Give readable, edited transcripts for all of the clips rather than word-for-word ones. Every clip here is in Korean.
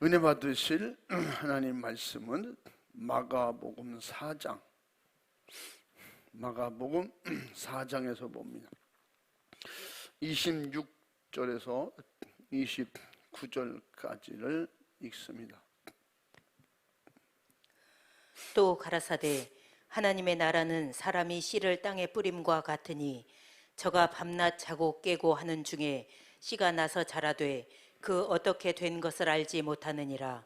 은혜 받으실 하나님 말씀은 마가복음 4장, 마가복음 4장에서 봅니다. 26절에서 29절까지를 읽습니다. 또 가라사대 하나님의 나라는 사람이 씨를 땅에 뿌림과 같으니 저가 밤낮 자고 깨고 하는 중에 씨가 나서 자라되 그 어떻게 된 것을 알지 못하느니라.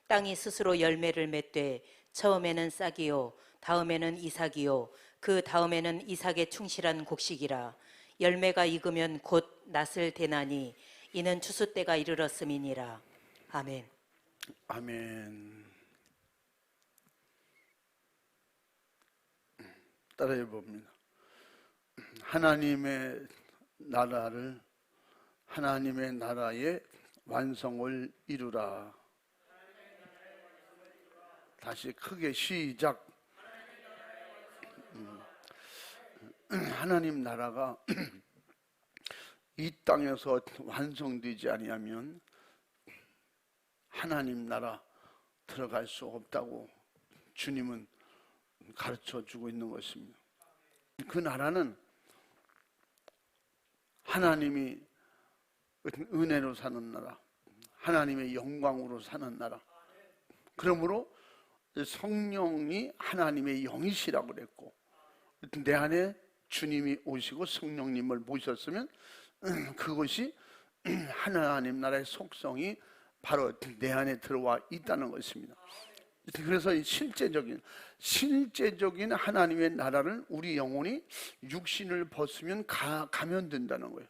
땅이 스스로 열매를 맺되 처음에는 싹이요 다음에는 이삭이요 그 다음에는 이삭에 충실한 곡식이라. 열매가 익으면 곧 낫을 대나니 이는 추수 때가 이르렀음이니라. 아멘. 아멘. 따라해 봅니다. 하나님의 나라를, 하나님의 나라의 완성을 이루라. 다시 크게 시작. 하나님 나라가 이 땅에서 완성되지 아니하면 하나님 나라 들어갈 수 없다고 주님은 가르쳐 주고 있는 것입니다. 그 나라는 하나님이 은혜로 사는 나라, 하나님의 영광으로 사는 나라. 그러므로 성령이 하나님의 영이시라고 그랬고, 내 안에 주님이 오시고 성령님을 모셨으면 그것이 하나님 나라의 속성이 바로 내 안에 들어와 있다는 것입니다. 그래서 실제적인 하나님의 나라를 우리 영혼이 육신을 벗으면 가면 된다는 거예요.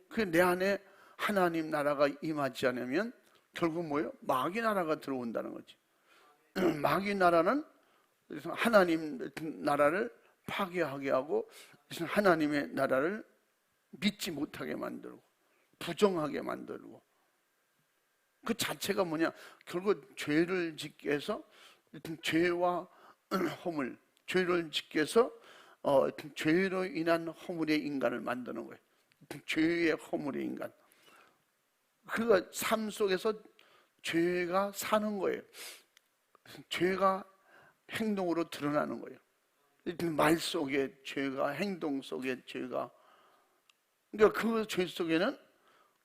그 내 안에 하나님 나라가 임하지 않으면 결국 뭐예요? 마귀 나라가 들어온다는 거지. 마귀 나라는 하나님 나라를 파괴하게 하고 하나님의 나라를 믿지 못하게 만들고 부정하게 만들고, 그 자체가 뭐냐? 결국 죄를 짓게 해서 죄와 허물, 죄를 짓게 해서 죄로 인한 허물의 인간을 만드는 거예요. 죄의 허물의 인간. 그가 삶 속에서 죄가 사는 거예요. 죄가 행동으로 드러나는 거예요. 말 속에 죄가, 행동 속에 죄가. 그러니까 그 죄 속에는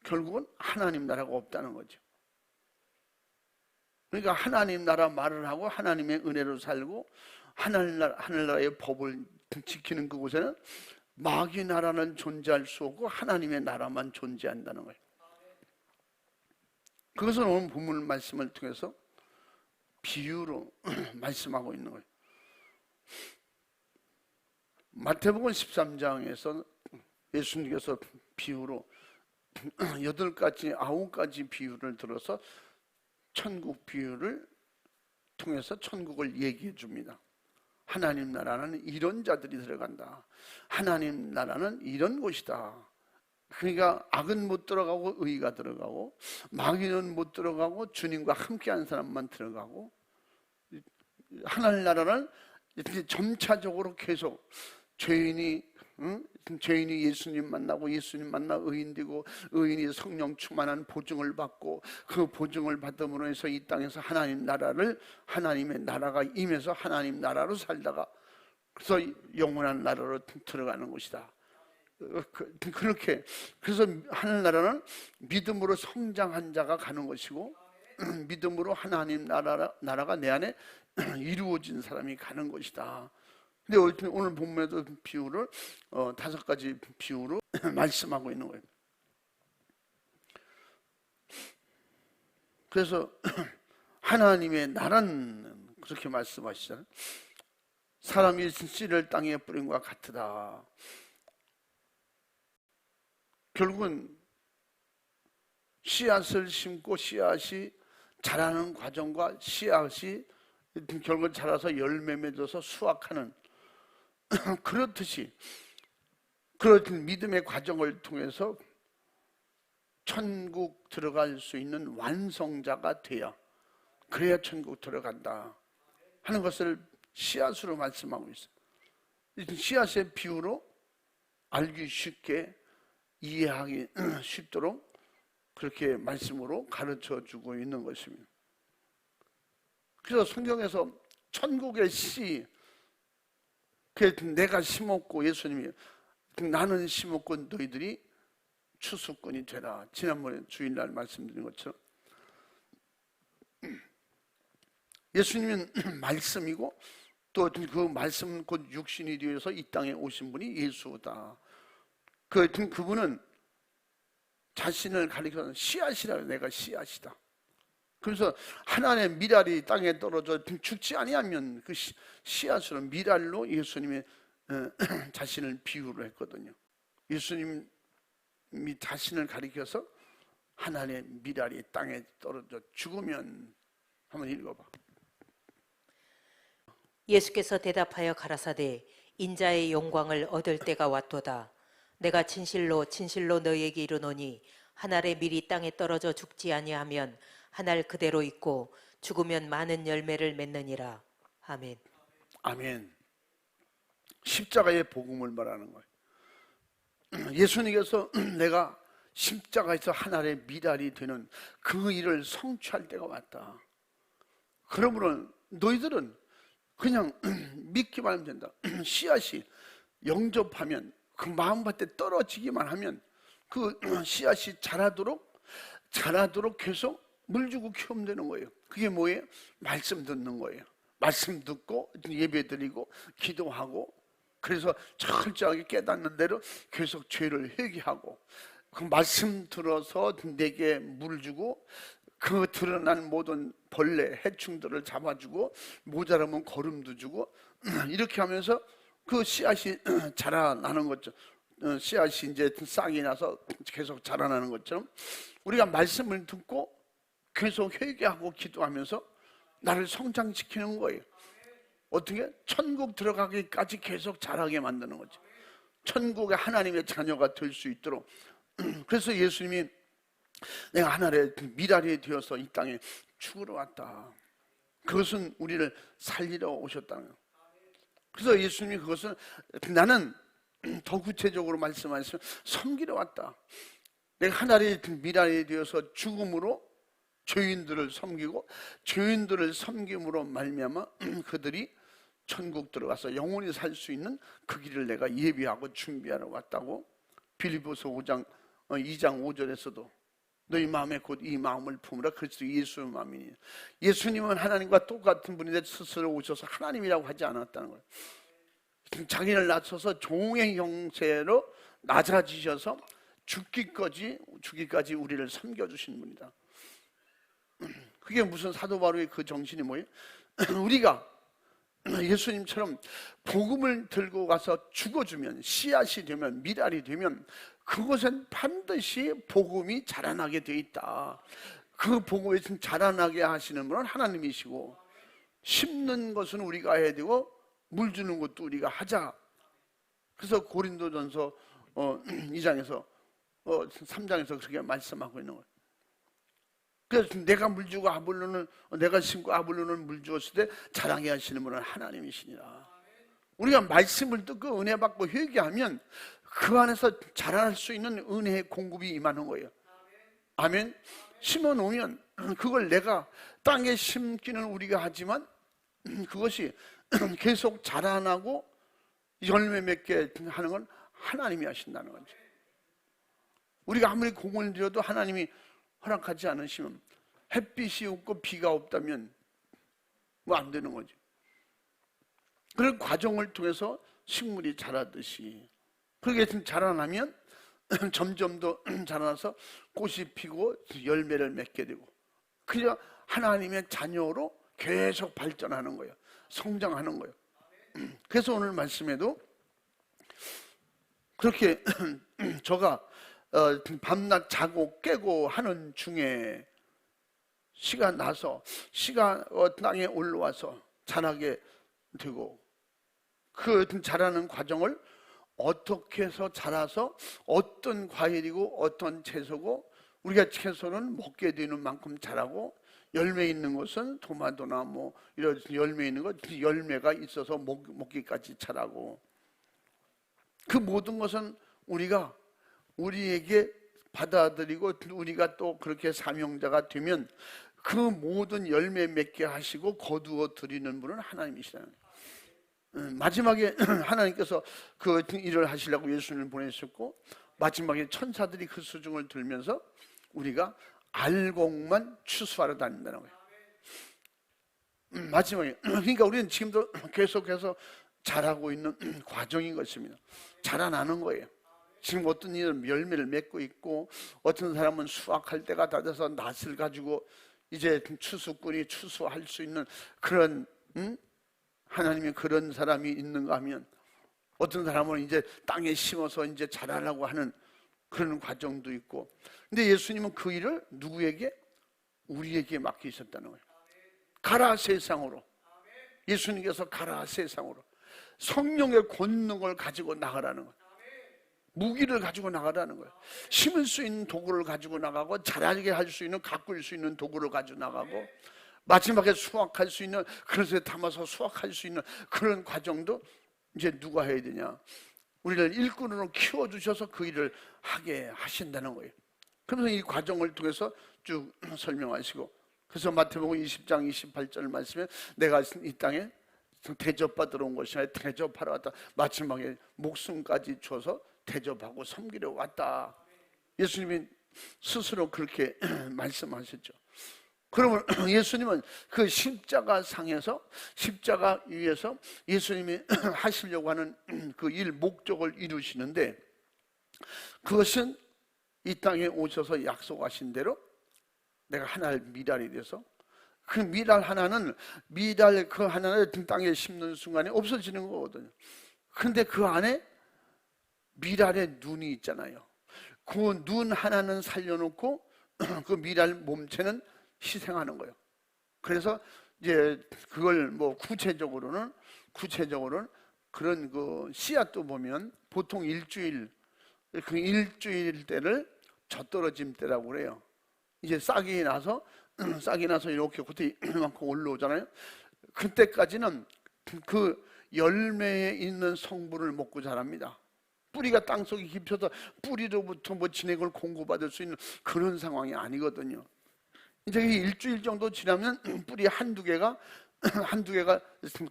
결국은 하나님 나라가 없다는 거죠. 그러니까 하나님 나라 말을 하고 하나님의 은혜로 살고 하늘나라의 법을 지키는 그곳에는 마귀 나라는 존재할 수 없고 하나님의 나라만 존재한다는 거예요. 그것은 오늘 본문 말씀을 통해서 비유로 말씀하고 있는 거예요. 마태복음 13장에서 예수님께서 비유로 8가지, 9가지 비유를 들어서 천국 비유를 통해서 천국을 얘기해 줍니다. 하나님 나라는 이런 자들이 들어간다. 하나님 나라는 이런 곳이다. 그러니까 악은 못 들어가고 의가 들어가고, 마귀는 못 들어가고 주님과 함께하는 사람만 들어가고, 하나님 나라는 점차적으로 계속 죄인이 예수님 만나고 예수님 만나 의인 되고, 의인이 성령 충만한 보증을 받고, 그 보증을 받음으로 해서 이 땅에서 하나님의 나라가 임해서 하나님 나라로 살다가 그래서 영원한 나라로 들어가는 것이다. 그렇게 그래서 하늘나라는 믿음으로 성장한 자가 가는 것이고, 믿음으로 하나님 나라가 내 안에 이루어진 사람이 가는 것이다. 근데 오늘 본문에도 비유를 5가지 비유로 말씀하고 있는 거예요. 그래서 하나님의 나라는 그렇게 말씀하시잖아요. 사람이 씨를 땅에 뿌린 것과 같으다. 결국은 씨앗을 심고 씨앗이 자라는 과정과 씨앗이 결국 자라서 열매 맺어서 수확하는 그렇듯이 그런 믿음의 과정을 통해서 천국 들어갈 수 있는 완성자가 돼야, 그래야 천국 들어간다 하는 것을 씨앗으로 말씀하고 있어요. 씨앗의 비유로 알기 쉽게 이해하기 쉽도록 그렇게 말씀으로 가르쳐 주고 있는 것입니다. 그래서 성경에서 천국의 씨, 내가 심었고 예수님이 나는 심었고 너희들이 추수꾼이 되라. 지난번에 주일날 말씀드린 것처럼 예수님은 말씀이고 또 그 말씀 곧 육신이 되어서 이 땅에 오신 분이 예수다. 그분은 자신을 가리켜서 씨앗이라. 내가 씨앗이다. 그래서 하나님의 미랄이 땅에 떨어져 죽지 아니하면 그 씨앗으로 미랄로 예수님이 자신을 비유를 했거든요. 예수님이 자신을 가리켜서 하나님의 미랄이 땅에 떨어져 죽으면, 한번 읽어봐. 예수께서 대답하여 가라사대 인자의 영광을 얻을 때가 왔도다. 내가 진실로 진실로 너희에게 이르노니 한 알의 밀이 땅에 떨어져 죽지 아니하면 한 알 그대로 있고 죽으면 많은 열매를 맺느니라. 아멘. 아멘. 십자가의 복음을 말하는 거예요. 예수님께서 내가 십자가에서 한 알의 미랄이 되는 그 일을 성취할 때가 왔다. 그러므로 너희들은 그냥 믿기만 하면 된다. 씨앗이 영접하면, 그 마음밭에 떨어지기만 하면 그 씨앗이 자라도록 계속 물 주고 키우면 되는 거예요. 그게 뭐예요? 말씀 듣는 거예요. 말씀 듣고 예배 드리고 기도하고, 그래서 철저하게 깨닫는 대로 계속 죄를 회개하고, 그 말씀 들어서 내게 물 주고, 그 드러난 모든 벌레, 해충들을 잡아주고, 모자라면 거름도 주고, 이렇게 하면서 그 씨앗이 자라나는 거죠. 씨앗이 이제 싹이 나서 계속 자라나는 것처럼 우리가 말씀을 듣고 계속 회개하고 기도하면서 나를 성장시키는 거예요. 어떻게? 천국 들어가기까지 계속 자라게 만드는 거죠. 천국의 하나님의 자녀가 될 수 있도록. 그래서 예수님이 내가 하나의 미랄이 되어서 이 땅에 죽으러 왔다. 그것은 우리를 살리러 오셨다는 거예요. 그래서 예수님이 그것을, 나는 더 구체적으로 말씀하시면 섬기러 왔다. 내가 하나의 미랄이 되어서 죽음으로 죄인들을 섬기고, 죄인들을 섬김으로 말미암아 그들이 천국 들어가서 영원히 살 수 있는 그 길을 내가 예비하고 준비하러 왔다고. 빌립보서 2장 5절에서도 너희 마음에 곧 이 마음을 품으라. 그리스도 예수의 마음이니. 예수님은 하나님과 똑같은 분인데 스스로 오셔서 하나님이라고 하지 않았다는 거예요. 자기를 낮춰서 종의 형체로 낮아지셔서 죽기까지 우리를 섬겨주신 분이다. 그게 무슨 사도 바울의 그 정신이 뭐예요? 우리가 예수님처럼 복음을 들고 가서 죽어주면, 씨앗이 되면, 미랄이 되면 그것은 반드시 복음이 자라나게 돼 있다. 그 복음이 자라나게 하시는 분은 하나님이시고, 심는 것은 우리가 해야 되고 물 주는 것도 우리가 하자. 그래서 고린도전서 2장에서 3장에서 그렇게 말씀하고 있는 거예요. 그래서 내가 물 주고 내가 심고 아볼로는 물 주었을 때 자라게 하시는 분은 하나님이시니라. 우리가 말씀을 듣고 은혜 받고 회개하면 그 안에서 자랄 수 있는 은혜의 공급이 임하는 거예요. 아멘. 심어 놓으면 그걸 내가 땅에 심기는 우리가 하지만 그것이 계속 자라나고 열매 맺게 하는 건 하나님이 하신다는 거죠. 우리가 아무리 공을 들여도 하나님이 허락하지 않으시면, 햇빛이 없고 비가 없다면 뭐 안 되는 거죠. 그런 과정을 통해서 식물이 자라듯이 그게 자라나면 점점 더 자라나서 꽃이 피고 열매를 맺게 되고, 그래야 하나님의 자녀로 계속 발전하는 거예요. 성장하는 거예요. 그래서 오늘 말씀에도 그렇게 저가 밤낮 자고 깨고 하는 중에 씨가 나서 씨가 땅에 올라와서 자라게 되고, 그 자라는 과정을 어떻게 해서 자라서 어떤 과일이고 어떤 채소고, 우리가 채소는 먹게 되는 만큼 자라고, 열매 있는 것은 토마토나 뭐 이런 열매 있는 것, 열매가 있어서 먹기까지 자라고, 그 모든 것은 우리에게 받아들이고 우리가 또 그렇게 사명자가 되면 그 모든 열매 맺게 하시고 거두어 드리는 분은 하나님이시라는 거예요. 마지막에 하나님께서 그 일을 하시려고 예수님을 보내셨고, 마지막에 천사들이 그 수중을 들면서 우리가 알곡만 추수하러 다닌다는 거예요. 마지막에, 그러니까 우리는 지금도 계속해서 자라고 있는 과정인 것입니다. 자라나는 거예요. 지금 어떤 일은 열매를 맺고 있고, 어떤 사람은 수확할 때가 다 돼서 낫을 가지고 이제 추수꾼이 추수할 수 있는 그런 하나님이 그런 사람이 있는가 하면, 어떤 사람은 이제 땅에 심어서 이제 자라려고 하는 그런 과정도 있고. 근데 예수님은 그 일을 누구에게? 우리에게 맡기셨다는 거예요. 가라 세상으로. 예수님께서 가라 세상으로. 성령의 권능을 가지고 나가라는 거예요. 무기를 가지고 나가라는 거예요. 심을 수 있는 도구를 가지고 나가고, 자라게 할 수 있는, 가꿀 수 있는 도구를 가지고 나가고, 마지막에 수확할 수 있는, 그릇에 담아서 수확할 수 있는 그런 과정도 이제 누가 해야 되냐? 우리를 일꾼으로 키워주셔서 그 일을 하게 하신다는 거예요. 그러면서 이 과정을 통해서 쭉 설명하시고, 그래서 마태복음 20장 28절 말씀에 내가 이 땅에 대접받으러 온 것이 아니라 대접하러 왔다. 마지막에 목숨까지 줘서 대접하고 섬기려 왔다. 예수님이 스스로 그렇게 말씀하셨죠. 그러면 예수님은 그 십자가 상에서, 십자가 위에서 예수님이 하시려고 하는 그 일 목적을 이루시는데, 그것은 이 땅에 오셔서 약속하신 대로 내가 하나를 미랄이 돼서, 그 미랄 하나는, 미랄 그 하나를 땅에 심는 순간에 없어지는 거거든요. 그런데 그 안에 미랄의 눈이 있잖아요. 그 눈 하나는 살려놓고 그 미랄 몸체는 희생하는 거예요. 그래서 이제 그걸 뭐 구체적으로는 그런 그 씨앗도 보면 보통 일주일, 그 일주일 때를 젖떨어짐 때라고 그래요. 이제 싹이 나서 이렇게 겉에 이만큼 올라오잖아요. 그때까지는 그 열매에 있는 성분을 먹고 자랍니다. 뿌리가 땅속에 깊어서 뿌리로부터 뭐 진액을 공급받을 수 있는 그런 상황이 아니거든요. 이제 일주일 정도 지나면 뿌리 한두 개가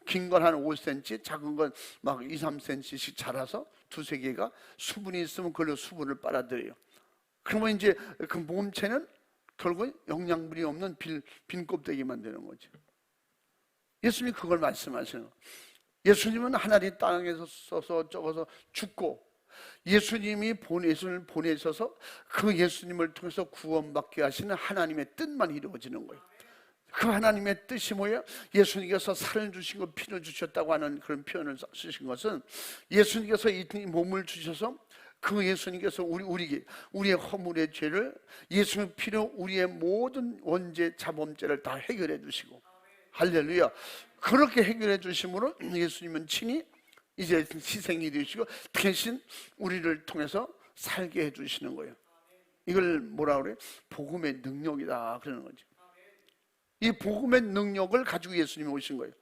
긴 건 한 5cm, 작은 건 막 2, 3cm씩 자라서 두세 개가 수분이 있으면 그걸로 수분을 빨아들여요. 그러면 이제 그 몸체는 결국 영양분이 없는 빈 껍데기만 되는 거죠. 예수님이 그걸 말씀하시는 거예요. 예수님은 하나님 땅에서 써서 적어서 죽고, 예수님이 보내셔서 그 예수님을 통해서 구원받게 하시는 하나님의 뜻만 이루어지는 거예요. 그 하나님의 뜻이 뭐예요? 예수님께서 살을 주시고 피를 주셨다고 하는 그런 표현을 쓰신 것은, 예수님께서 이 몸을 주셔서 그 예수님께서 우리의 허물의 죄를 예수님 피로 우리의 모든 원죄 자범죄를 다 해결해 주시고, 할렐루야. 그렇게 해결해 주심으로 예수님은 친히 이제 희생이 되시고 대신 우리를 통해서 살게 해 주시는 거예요. 이걸 뭐라 그래요? 복음의 능력이다 그러는 거죠. 이 복음의 능력을 가지고 예수님이 오신 거예요.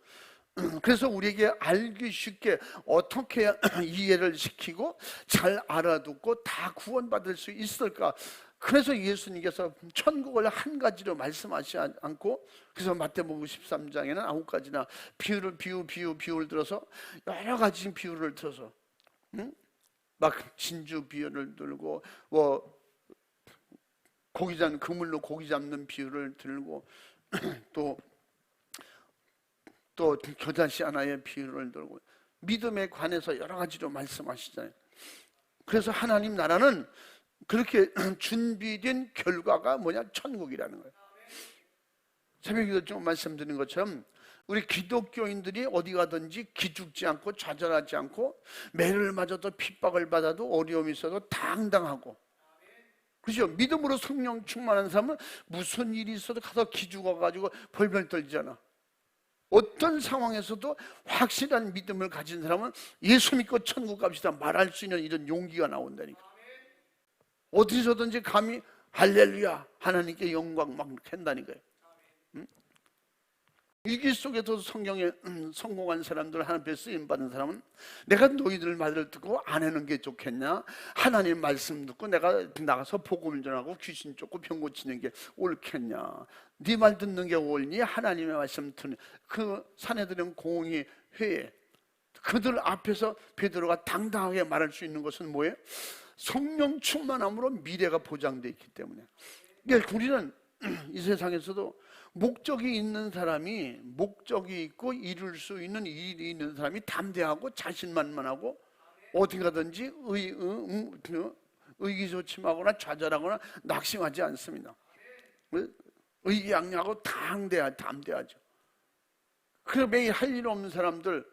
그래서 우리에게 알기 쉽게 어떻게 이해를 시키고 잘 알아듣고 다 구원받을 수 있을까? 그래서 예수님께서 천국을 한 가지로 말씀하시지 않고, 그래서 마태복음 13장에는 9가지나 비유를 들어서, 여러 가지 비유를 들어서, 막 진주 비유를 들고, 뭐 그물로 고기 잡는 비유를 들고, 또 겨자씨 하나의 비유를 들고, 믿음에 관해서 여러 가지로 말씀하시잖아요. 그래서 하나님 나라는 그렇게 준비된 결과가 뭐냐? 천국이라는 거예요. 새벽에도 좀 말씀드린 것처럼 우리 기독교인들이 어디 가든지 기죽지 않고 좌절하지 않고, 매를 맞아도 핍박을 받아도 어려움이 있어도 당당하고, 그죠? 믿음으로 성령 충만한 사람은 무슨 일이 있어도 가서 기죽어가지고 벌벌 떨잖아. 어떤 상황에서도 확실한 믿음을 가진 사람은 예수 믿고 천국 갑시다 말할 수 있는 이런 용기가 나온다니까. 어디서든지 감히 할렐루야 하나님께 영광 막 한다니까요. 위기 속에서 성경에 성공한 사람들, 하나님 앞에 쓰임받은 사람은 내가 너희들 말을 듣고 안 하는 게 좋겠냐? 하나님 말씀 듣고 내가 나가서 복음을 전하고 귀신 쫓고 병 고치는 게 옳겠냐? 네 말 듣는 게 옳니? 하나님의 말씀 듣는 그 사내들은 공의 회에 그들 앞에서 베드로가 당당하게 말할 수 있는 것은 뭐예요? 성령 충만함으로 미래가 보장되어 있기 때문에. 그러니까 우리는 이 세상에서도 목적이 있는 사람이, 목적이 있고 이룰 수 있는 일이 있는 사람이 담대하고 자신만만하고 어디 가든지 의기소침하거나 좌절하거나 낙심하지 않습니다. 의기양양하고 담대하죠. 그래 매일 할 일 없는 사람들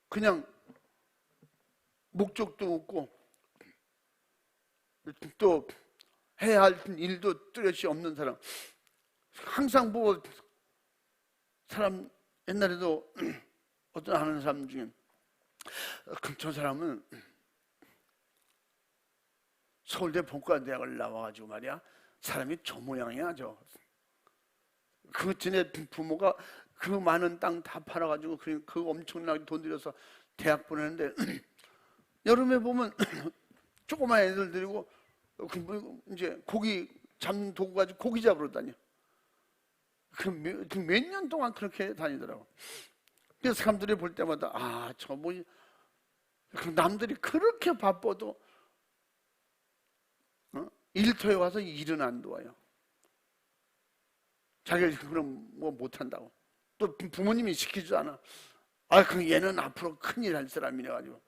그냥 목적도 없고 또 해야 할 일도 뚜렷이 없는 사람, 항상 뭐 사람 옛날에도 어떤 아는 사람 중에 저 사람은 서울대 본과대학을 나와가지고 말이야 사람이 저 모양이야. 그 전에 부모가 그 많은 땅 다 팔아가지고 그 엄청나게 돈 들여서 대학 보내는데 여름에 보면 조그만 애들 데리고 이제 고기 잡는 도구 가지고 고기 잡으러 다녀. 몇 년 동안 그렇게 다니더라고. 그래서 사람들이 볼 때마다 남들이 그렇게 바빠도 일터에 와서 일은 안 도와요. 자기가 그럼 뭐 못한다고. 또 부모님이 시키지도 않아. 그럼 얘는 앞으로 큰일 할 사람이래 가지고.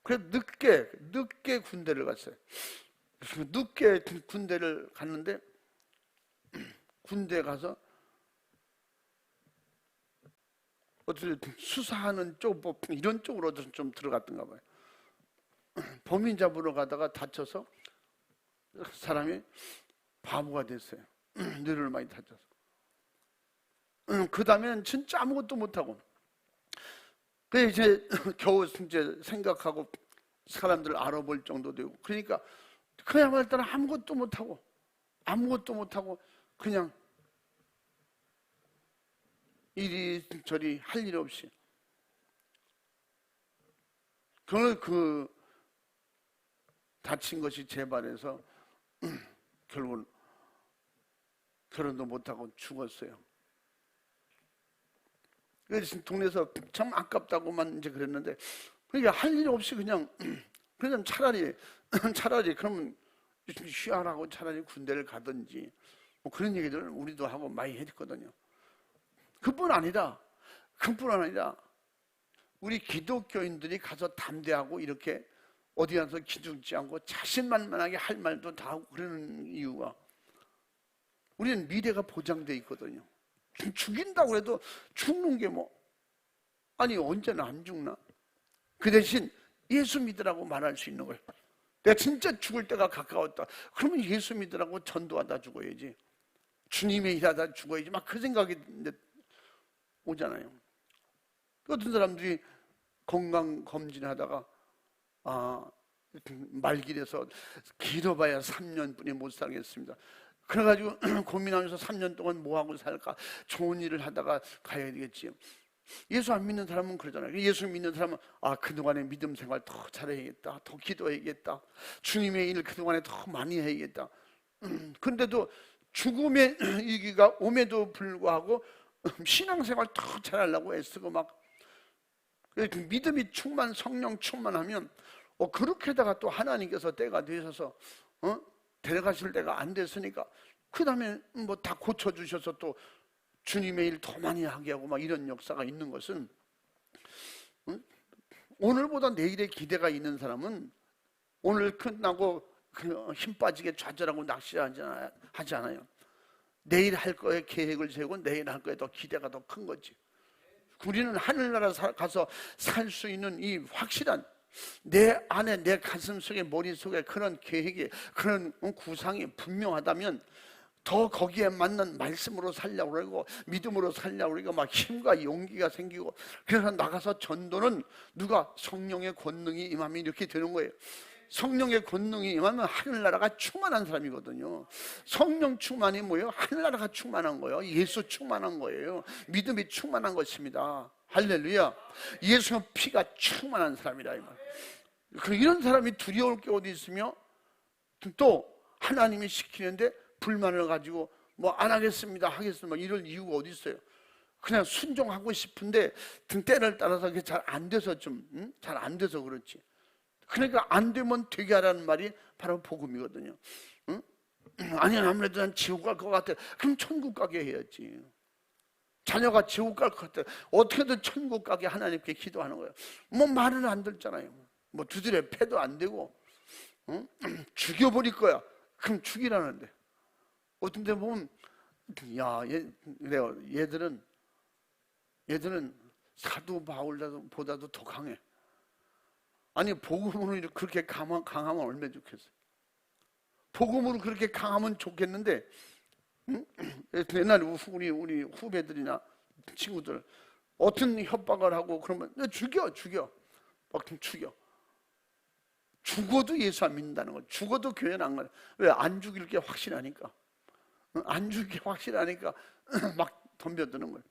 그래서 늦게 군대를 갔어요. 늦게 군대를 갔는데 군대 가서 어떻게 수사하는 쪽, 뭐 이런 쪽으로 좀 들어갔던가 봐요. 범인 잡으러 가다가 다쳐서 사람이 바보가 됐어요. 뇌를 많이 다쳐서. 그 다음에는 진짜 아무것도 못하고. 그래서 이제 겨우 이제 생각하고 사람들을 알아볼 정도 되고. 그러니까 그야말로 아무것도 못하고 그냥 이리저리 할 일 없이. 그 다친 것이 재발해서 결국은 결혼도 못하고 죽었어요. 그래서 동네에서 참 아깝다고만 이제 그랬는데, 그러니까 할 일 없이 그냥 차라리 그러면 쉬하라고 차라리 군대를 가든지 뭐 그런 얘기들을 우리도 하고 많이 했거든요. 그뿐 아니라 우리 기독교인들이 가서 담대하고 이렇게 어디 가서 기죽지 않고 자신만만하게 할 말도 다 하고 그러는 이유가 우리는 미래가 보장돼 있거든요. 죽인다고 해도 죽는 게 언제나 안 죽나? 그 대신 예수 믿으라고 말할 수 있는 거예요. 내가 진짜 죽을 때가 가까웠다. 그러면 예수 믿으라고 전도하다 죽어야지. 주님의 일하다 죽어야지. 막 그 생각이 오잖아요. 어떤 사람들이 건강검진하다가 말길에서 길어봐야 3년뿐이 못 살겠습니다. 그래가지고 고민하면서 3년 동안 뭐하고 살까? 좋은 일을 하다가 가야 되겠지. 예수 안 믿는 사람은 그러잖아요. 예수 믿는 사람은 그동안에 믿음 생활 더 잘해야겠다. 더 기도해야겠다. 주님의 일 그동안에 더 많이 해야겠다. 근데도 죽음의 위기가 옴에도 불구하고 신앙생활 더 잘하려고 애쓰고 막 믿음이 성령 충만하면 그렇게다가 또 하나님께서 때가 되셔서 데려가실 때가 안 됐으니까 그 다음에 뭐 다 고쳐주셔서 또 주님의 일 더 많이 하게 하고 막 이런 역사가 있는 것은 오늘보다 내일에 기대가 있는 사람은 오늘 끝나고 힘 빠지게 좌절하고 낚시하지 않아요. 내일 할 거에 계획을 세우고 내일 할 거에 더 기대가 더 큰 거지. 우리는 하늘나라 가서 살 수 있는 이 확실한 내 안에 내 가슴 속에 머릿속에 그런 계획이 그런 구상이 분명하다면 더 거기에 맞는 말씀으로 살려고 그러고 믿음으로 살려고 그러고 막 힘과 용기가 생기고 그래서 나가서 전도는 누가 성령의 권능이 임하면 이렇게 되는 거예요. 성령의 권능이 임하면 하늘나라가 충만한 사람이거든요. 성령 충만이 뭐예요? 하늘나라가 충만한 거예요. 예수 충만한 거예요. 믿음이 충만한 것입니다. 할렐루야. 예수의 피가 충만한 사람이라 이 말. 이런 사람이 두려울 게 어디 있으며 또 하나님이 시키는데 불만을 가지고 뭐 안 하겠습니다 하겠습니다 이럴 이유가 어디 있어요? 그냥 순종하고 싶은데 때를 따라서 그게 잘 안 돼서 잘 안 돼서 그렇지. 그러니까 안 되면 되게 하라는 말이 바로 복음이거든요. 응? 아니 아무래도 난 지옥 갈 것 같아. 그럼 천국 가게 해야지. 자녀가 지옥 갈 것 같아. 어떻게든 천국 가게 하나님께 기도하는 거예요. 뭐 말은 안 듣잖아요. 뭐 두드려 패도 안 되고, 응? 죽여버릴 거야. 그럼 죽이라는데. 어떤 데 보면 야, 얘들은 사도 바울보다도 더 강해. 아니 복음으로 그렇게 강하면 얼마나 좋겠어요. 복음으로 그렇게 강하면 좋겠는데, 응? 옛날에 우리 후배들이나 친구들 어떤 협박을 하고 그러면 죽여 막 죽여. 죽어도 예수 안 믿는다는 거. 죽어도 교회는 안 가요. 왜? 안 죽일 게 확실하니까. 안 죽일 게 확실하니까 막 덤벼드는 거예요.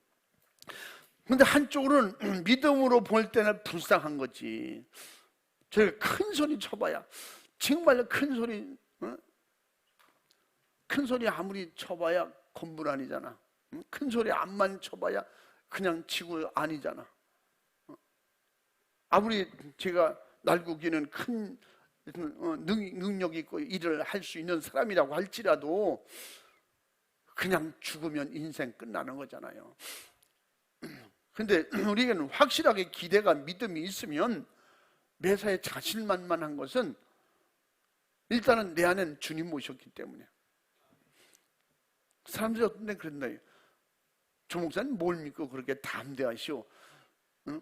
근데 한쪽으로는 믿음으로 볼 때는 불쌍한 거지. 저희가 큰 소리 쳐봐야, 정말 큰 소리 아무리 쳐봐야 건물 아니잖아. 큰 소리 암만 쳐봐야 그냥 지구 아니잖아. 아무리 제가 날고기는 큰 능력이 있고 일을 할 수 있는 사람이라고 할지라도 그냥 죽으면 인생 끝나는 거잖아요. 근데 우리에게는 확실하게 기대가 믿음이 있으면 매사에 자신만만한 것은 일단은 내 안엔 주님 모셨기 때문에. 사람들이 어떤 데 그랬나? 조 목사님 뭘 믿고 그렇게 담대하시오? 응?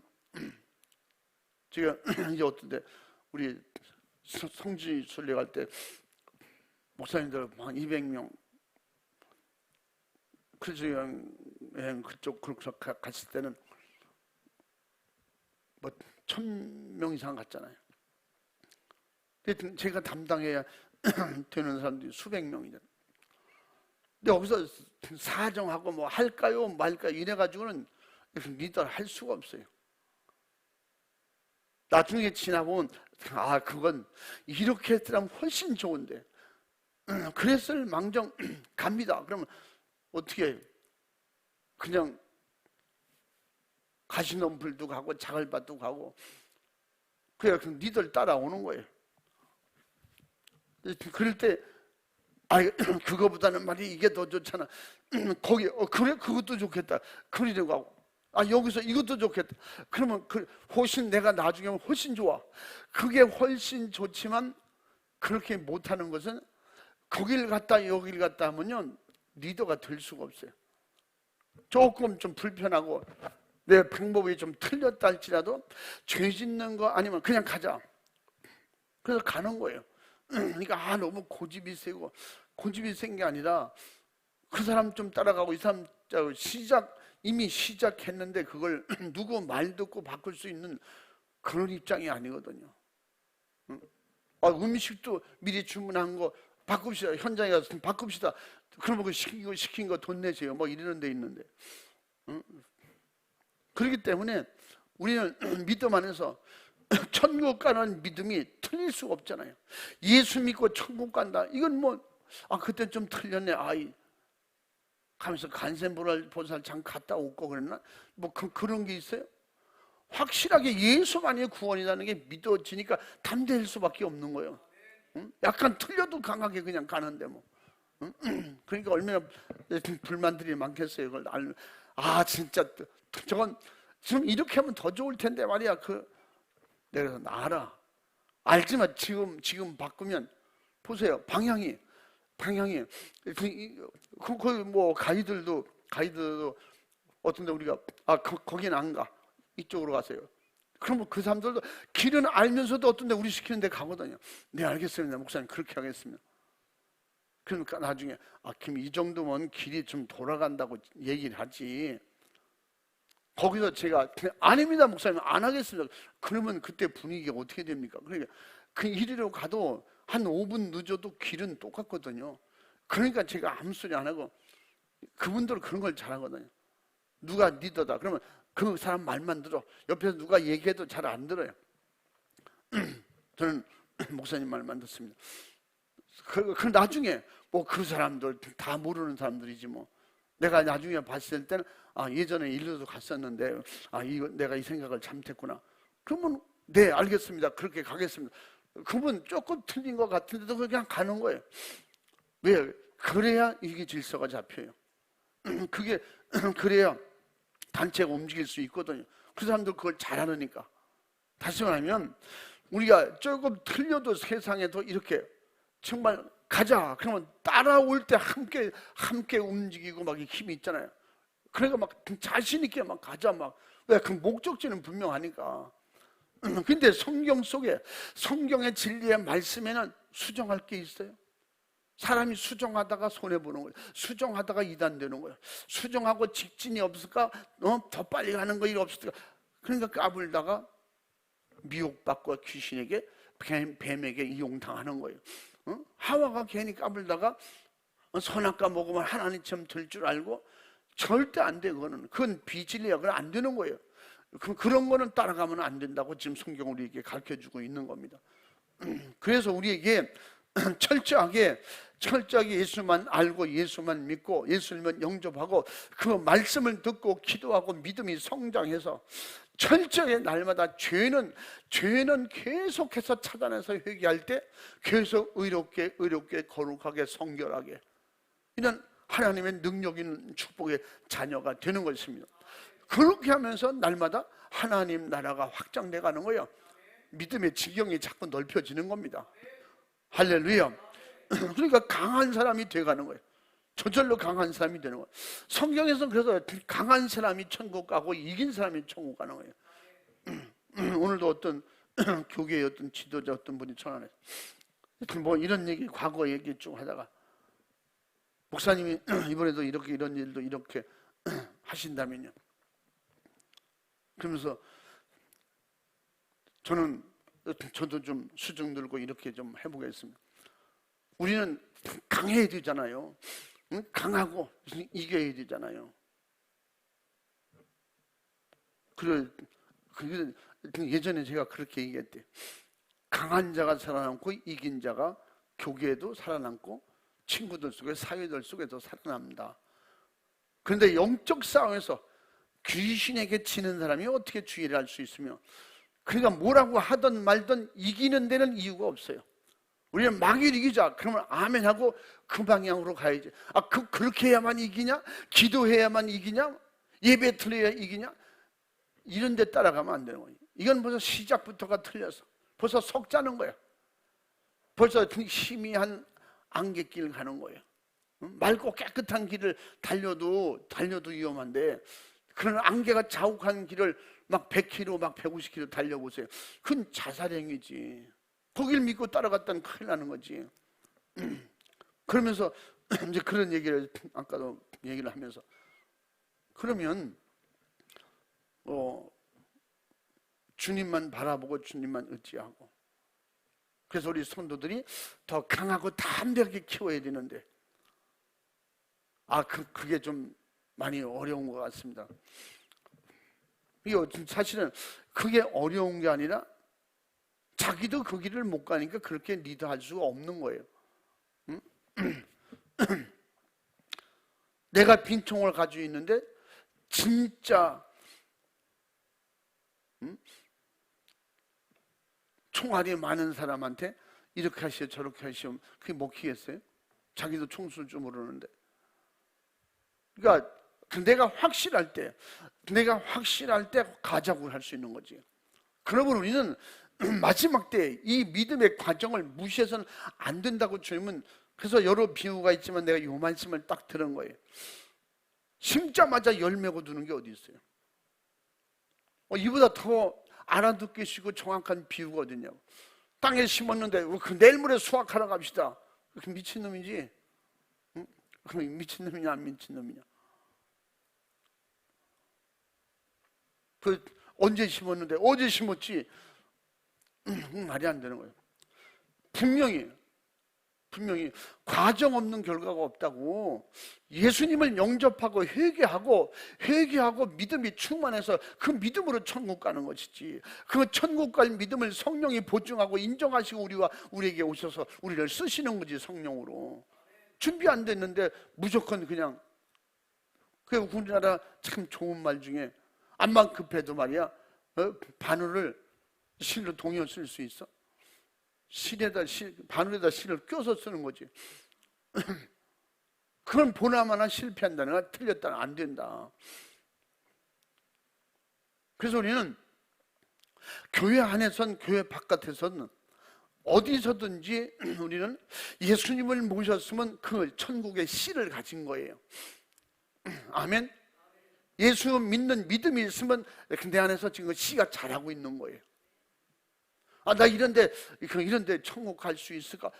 제가 이제 어떤 데 우리 성지 순례할 때 목사님들 한 200명 그래서 여행 그쪽 갔을 때는 뭐 1000명 이상 갔잖아요. 근데 제가 담당해야 되는 사람들이 수백 명이잖아요. 근데 여기서 사정하고 뭐 할까요 말까요 이래가지고는 리더를 할 수가 없어요. 나중에 지나보면 그건 이렇게 했더라면 훨씬 좋은데 그랬을 망정 갑니다. 그러면 어떻게 그냥 가시덤불도 가고 자갈밭도 가고 그냥 니들 따라오는 거예요. 그럴 때 그거보다는 말이 이게 더 좋잖아. 거기 그래 그것도 좋겠다. 그러려고 하고 여기서 이것도 좋겠다. 그러면 훨씬 내가 나중에 훨씬 좋아. 그게 훨씬 좋지만 그렇게 못하는 것은 거길 갔다 여길 갔다 하면요 리더가 될 수가 없어요. 조금 좀 불편하고 내 방법이 좀 틀렸다 할지라도 죄 짓는 거 아니면 그냥 가자. 그래서 가는 거예요. 그러니까 너무 고집이 세고 고집이 센 게 아니라 그 사람 좀 따라가고 이 사람 이미 시작했는데 그걸 누구 말 듣고 바꿀 수 있는 그런 입장이 아니거든요. 음식도 미리 주문한 거 바꿉시다. 현장에 가서 바꿉시다. 그러면 그 시킨 거 돈 내세요. 뭐 이러는 데 있는데. 그렇기 때문에 우리는 믿음 안에서 천국 가는 믿음이 틀릴 수가 없잖아요. 예수 믿고 천국 간다. 이건 그때 좀 틀렸네. 가면서 간센보살 갔다 오고 그랬나? 그런 게 있어요? 확실하게 예수만이 구원이라는 게 믿어지니까 담대할 수밖에 없는 거예요. 약간 틀려도 강하게 그냥 가는데 그러니까 얼마나 불만들이 많겠어요. 그걸 진짜 저건 지금 이렇게 하면 더 좋을 텐데 말이야. 내가 알지만 지금 바꾸면 보세요. 방향이 가이드도 어떤데 우리가 거기는 안 가. 이쪽으로 가세요. 그러면 그 사람들도 길은 알면서도 어떤데 우리 시키는 데 가거든요. 네 알겠습니다. 목사님 그렇게 하겠습니다. 그러니까 나중에 그럼 이 정도면 길이 좀 돌아간다고 얘기를 하지. 거기서 제가 아닙니다 목사님 안 하겠습니다. 그러면 그때 분위기가 어떻게 됩니까? 그러니까 그 이리로 가도 한 5분 늦어도 길은 똑같거든요. 그러니까 제가 아무 소리 안 하고, 그분들은 그런 걸 잘하거든요. 누가 리더다 그러면 그 사람 말만 들어. 옆에서 누가 얘기해도 잘 안 들어요. 저는 목사님 말만 듣습니다. 그 나중에 뭐 그 사람들 다 모르는 사람들이지 뭐. 내가 나중에 봤을 때는 예전에 일로도 갔었는데 이거 내가 이 생각을 잘못했구나. 그러면 네 알겠습니다. 그렇게 가겠습니다. 그분 조금 틀린 것 같은데도 그냥 가는 거예요. 왜? 그래야 이게 질서가 잡혀요. 그게 그래야 단체가 움직일 수 있거든요. 그 사람들 그걸 잘하니까. 다시 말하면 우리가 조금 틀려도 세상에도 이렇게 정말 가자 그러면 따라올 때 함께 움직이고 막 힘이 있잖아요. 그러니까 막 자신 있게 막 가자 막. 왜? 그 목적지는 분명하니까. 근데 성경 속에 성경의 진리의 말씀에는 수정할 게 있어요. 사람이 수정하다가 손해보는 거예요. 수정하다가 이단되는 거예요. 수정하고 직진이 없을까? 더 빨리 가는 거 이거 없을까? 그러니까 까불다가 미혹받고 귀신에게 뱀에게 이용당하는 거예요. 하와가 괜히 까불다가 선악과 먹으면 하나님처럼 될 줄 알고 절대 안 돼. 그건 비진리야. 그건 안 되는 거예요. 그런 거는 따라가면 안 된다고 지금 성경 우리에게 가르쳐주고 있는 겁니다. 그래서 우리에게 철저하게 예수만 알고 예수만 믿고 예수님을 영접하고 그 말씀을 듣고 기도하고 믿음이 성장해서 철저하게 날마다 죄는 계속해서 찾아내서 회개할 때 계속 의롭게 거룩하게 성결하게 이런 하나님의 능력 있는 축복의 자녀가 되는 것입니다. 그렇게 하면서 날마다 하나님 나라가 확장돼 가는 거예요. 믿음의 지경이 자꾸 넓혀지는 겁니다. 할렐루야. 그러니까 강한 사람이 돼가는 거예요. 저절로 강한 사람이 되는 거예요. 성경에서는 그래서 강한 사람이 천국 가고 이긴 사람이 천국 가는 거예요. 오늘도 어떤 교계의 어떤 지도자 어떤 분이 전화해서 뭐 이런 얘기 과거 얘기 쭉 하다가 목사님이 이번에도 이런 일도 이렇게 하신다면요. 그러면서 저도 좀 수정 들고 이렇게 좀 해보겠습니다. 우리는 강해야 되잖아요. 강하고 이겨야 되잖아요. 그래 예전에 제가 그렇게 얘기했대요. 강한 자가 살아남고 이긴 자가 교계에도 살아남고 친구들 속에 사회들 속에도 살아납니다. 그런데 영적 싸움에서 귀신에게 지는 사람이 어떻게 주의를 할 수 있으며 그러니까 뭐라고 하든 말든 이기는 데는 이유가 없어요. 우리는 마귀를 이기자 그러면 아멘 하고 그 방향으로 가야지. 그렇게 해야만 이기냐? 기도해야만 이기냐? 예배 드려야 이기냐? 이런 데 따라가면 안 되는 거예요. 이건 벌써 시작부터가 틀려서 벌써 속자는 거예요. 벌써 희미한 안갯길 가는 거예요. 맑고 깨끗한 길을 달려도 위험한데 그런 안개가 자욱한 길을 막 100km 막 150km 달려보세요. 그건 자살행위지. 거길 믿고 따라갔다는 큰일 나는 거지. 그러면서 이제 그런 얘기를 아까도 얘기를 하면서 그러면 주님만 바라보고 주님만 의지하고 그래서 우리 성도들이 더 강하고 담대하게 키워야 되는데 그게 좀 많이 어려운 것 같습니다. 이거 사실은 그게 어려운 게 아니라 자기도 그 길을 못 가니까 그렇게 리드할 수가 없는 거예요. 내가 빈총을 가지고 있는데 진짜 총알이 많은 사람한테 이렇게 하시오 저렇게 하시오 그게 먹히겠어요? 자기도 총 쏠 줄 모르는데. 그러니까 내가 확실할 때 가자고 할 수 있는 거지. 그러면 우리는 마지막 때 이 믿음의 과정을 무시해서는 안 된다고 주님은 그래서 여러 비유가 있지만 내가 이 말씀을 딱 들은 거예요. 심자마자 열매고 두는 게 어디 있어요? 이보다 더 알아듣기 쉽고 정확한 비유가 어딨냐고. 땅에 심었는데 내일 모레 수확하러 갑시다. 그 미친놈이지? 그 미친놈이냐 안 미친놈이냐? 언제 심었는데 어제 심었지? 말이 안 되는 거예요. 분명히 과정 없는 결과가 없다고. 예수님을 영접하고 회개하고 믿음이 충만해서 그 믿음으로 천국 가는 것이지. 그 천국 갈 믿음을 성령이 보증하고 인정하시고 우리에게 오셔서 우리를 쓰시는 거지. 성령으로 준비 안 됐는데 무조건 그냥. 그 우리나라 참 좋은 말 중에 암만 급해도 말이야, 바늘을 실로 동여 쓸 수 있어? 바늘에다 실을 껴서 쓰는 거지. 그건 보나마나 실패한다는 거야. 틀렸다는 안 된다. 그래서 우리는 교회 안에선 교회 바깥에선 어디서든지 우리는 예수님을 모셨으면 그 천국의 씨를 가진 거예요. 아멘. 예수 믿는 믿음이 있으면 내 안에서 지금 씨가 자라고 있는 거예요. 나 이런데 천국 갈 수 있을까?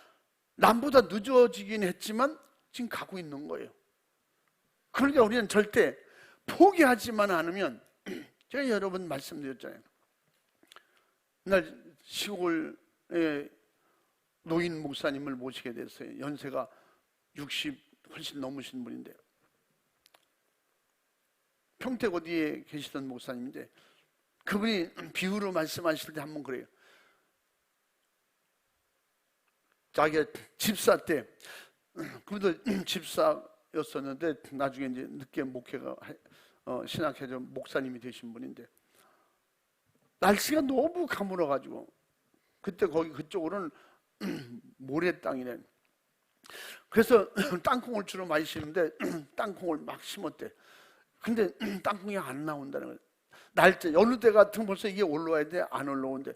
남보다 늦어지긴 했지만 지금 가고 있는 거예요. 그러니까 우리는 절대 포기하지만 않으면, 제가 여러 번 말씀드렸잖아요. 날 시골에 노인 목사님을 모시게 됐어요. 연세가 60 훨씬 넘으신 분인데, 평택 어디에 계시던 목사님인데, 그분이 비유로 말씀하실 때 한번 그래요. 자기가 집사 때, 그분도 집사였었는데 나중에 이제 늦게 목회가 신학해서 목사님이 되신 분인데, 날씨가 너무 가물어가지고 그때 거기 그쪽으로는 모래 땅이네. 그래서 땅콩을 주로 많이 심는데 땅콩을 막 심었대. 근데 땅콩이 안 나온다는 거예요. 날짜 어느 때 같으면 벌써 이게 올라와야 돼, 안 올라오는데.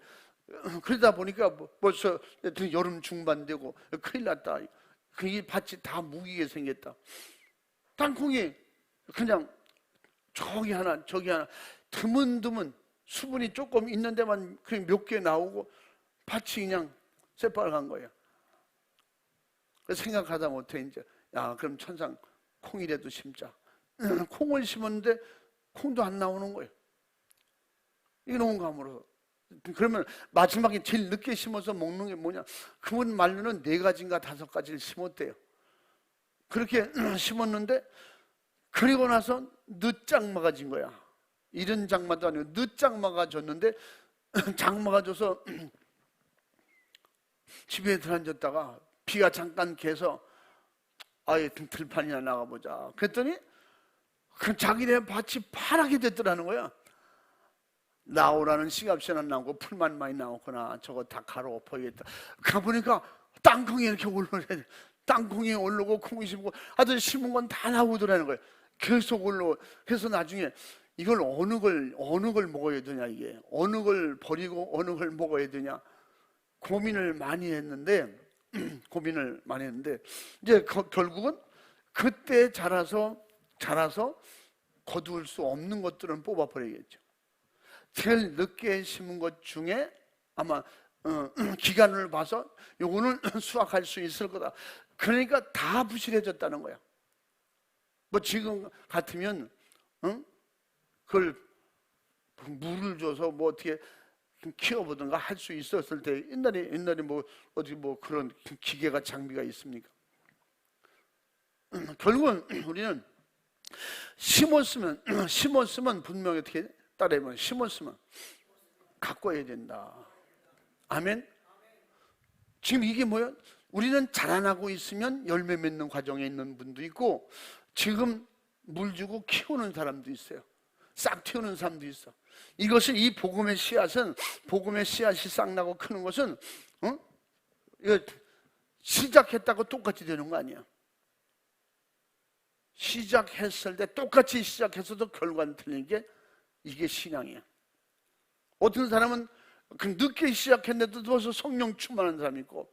그러다 보니까 벌써 여름 중반 되고 큰일 났다. 이 밭이 다 무기게 생겼다. 땅콩이 그냥 저기 하나 저기 하나 드문드문 수분이 조금 있는 데만 그냥 몇 개 나오고 밭이 그냥 새빨간 거예요. 생각하다 못해 이제, 그럼 천상 콩이라도 심자. 콩을 심었는데 콩도 안 나오는 거예요. 이게 너무 가물어. 그러면 마지막에 제일 늦게 심어서 먹는 게 뭐냐? 그분 말로는 4가지인가 5가지를 심었대요. 그렇게 심었는데 그리고 나서 늦장마가 진 거야. 이른 장마도 아니고 늦장마가 졌는데 장마가 져서 집에 들어앉았다가 비가 잠깐 개서 들판이나 나가보자. 그랬더니 자기네 밭이 파랗게 됐더라는 거야. 나오라는 씨값이나 나오고 풀만 많이 나오거나 저거 다 가로 엎어야겠다. 가보니까 땅콩이 이렇게 올라오네. 땅콩이 올라오고 콩이 심고 아들 심은 건 다 나오더라는 거예요. 계속 올라오고. 그래서 나중에 이걸 어느 걸 먹어야 되냐, 이게 어느 걸 버리고 어느 걸 먹어야 되냐 고민을 많이 했는데 이제 결국은 그때 자라서 거두을 수 없는 것들은 뽑아버리겠죠. 제일 늦게 심은 것 중에 아마 기간을 봐서 요거는 수확할 수 있을 거다. 그러니까 다 부실해졌다는 거야. 뭐 지금 같으면 그걸 물을 줘서 뭐 어떻게 키워보든가 할 수 있었을 때, 옛날에 뭐 어디 뭐 그런 기계가 장비가 있습니까? 결국은 우리는 심었으면 분명히 어떻게 따라해보면 심었으면 가꿔야 된다. 아멘. 지금 이게 뭐야? 우리는 자라나고 있으면 열매 맺는 과정에 있는 분도 있고, 지금 물 주고 키우는 사람도 있어요. 싹 틔우는 사람도 있어. 이것은 이 복음의 씨앗이 싹 나고 크는 것은 이거 시작했다고 똑같이 되는 거 아니야. 시작했을 때 똑같이 시작했어도 결과는 틀린 게 이게 신앙이야. 어떤 사람은 늦게 시작했는데도 벌써 성령 충만한 사람이 있고,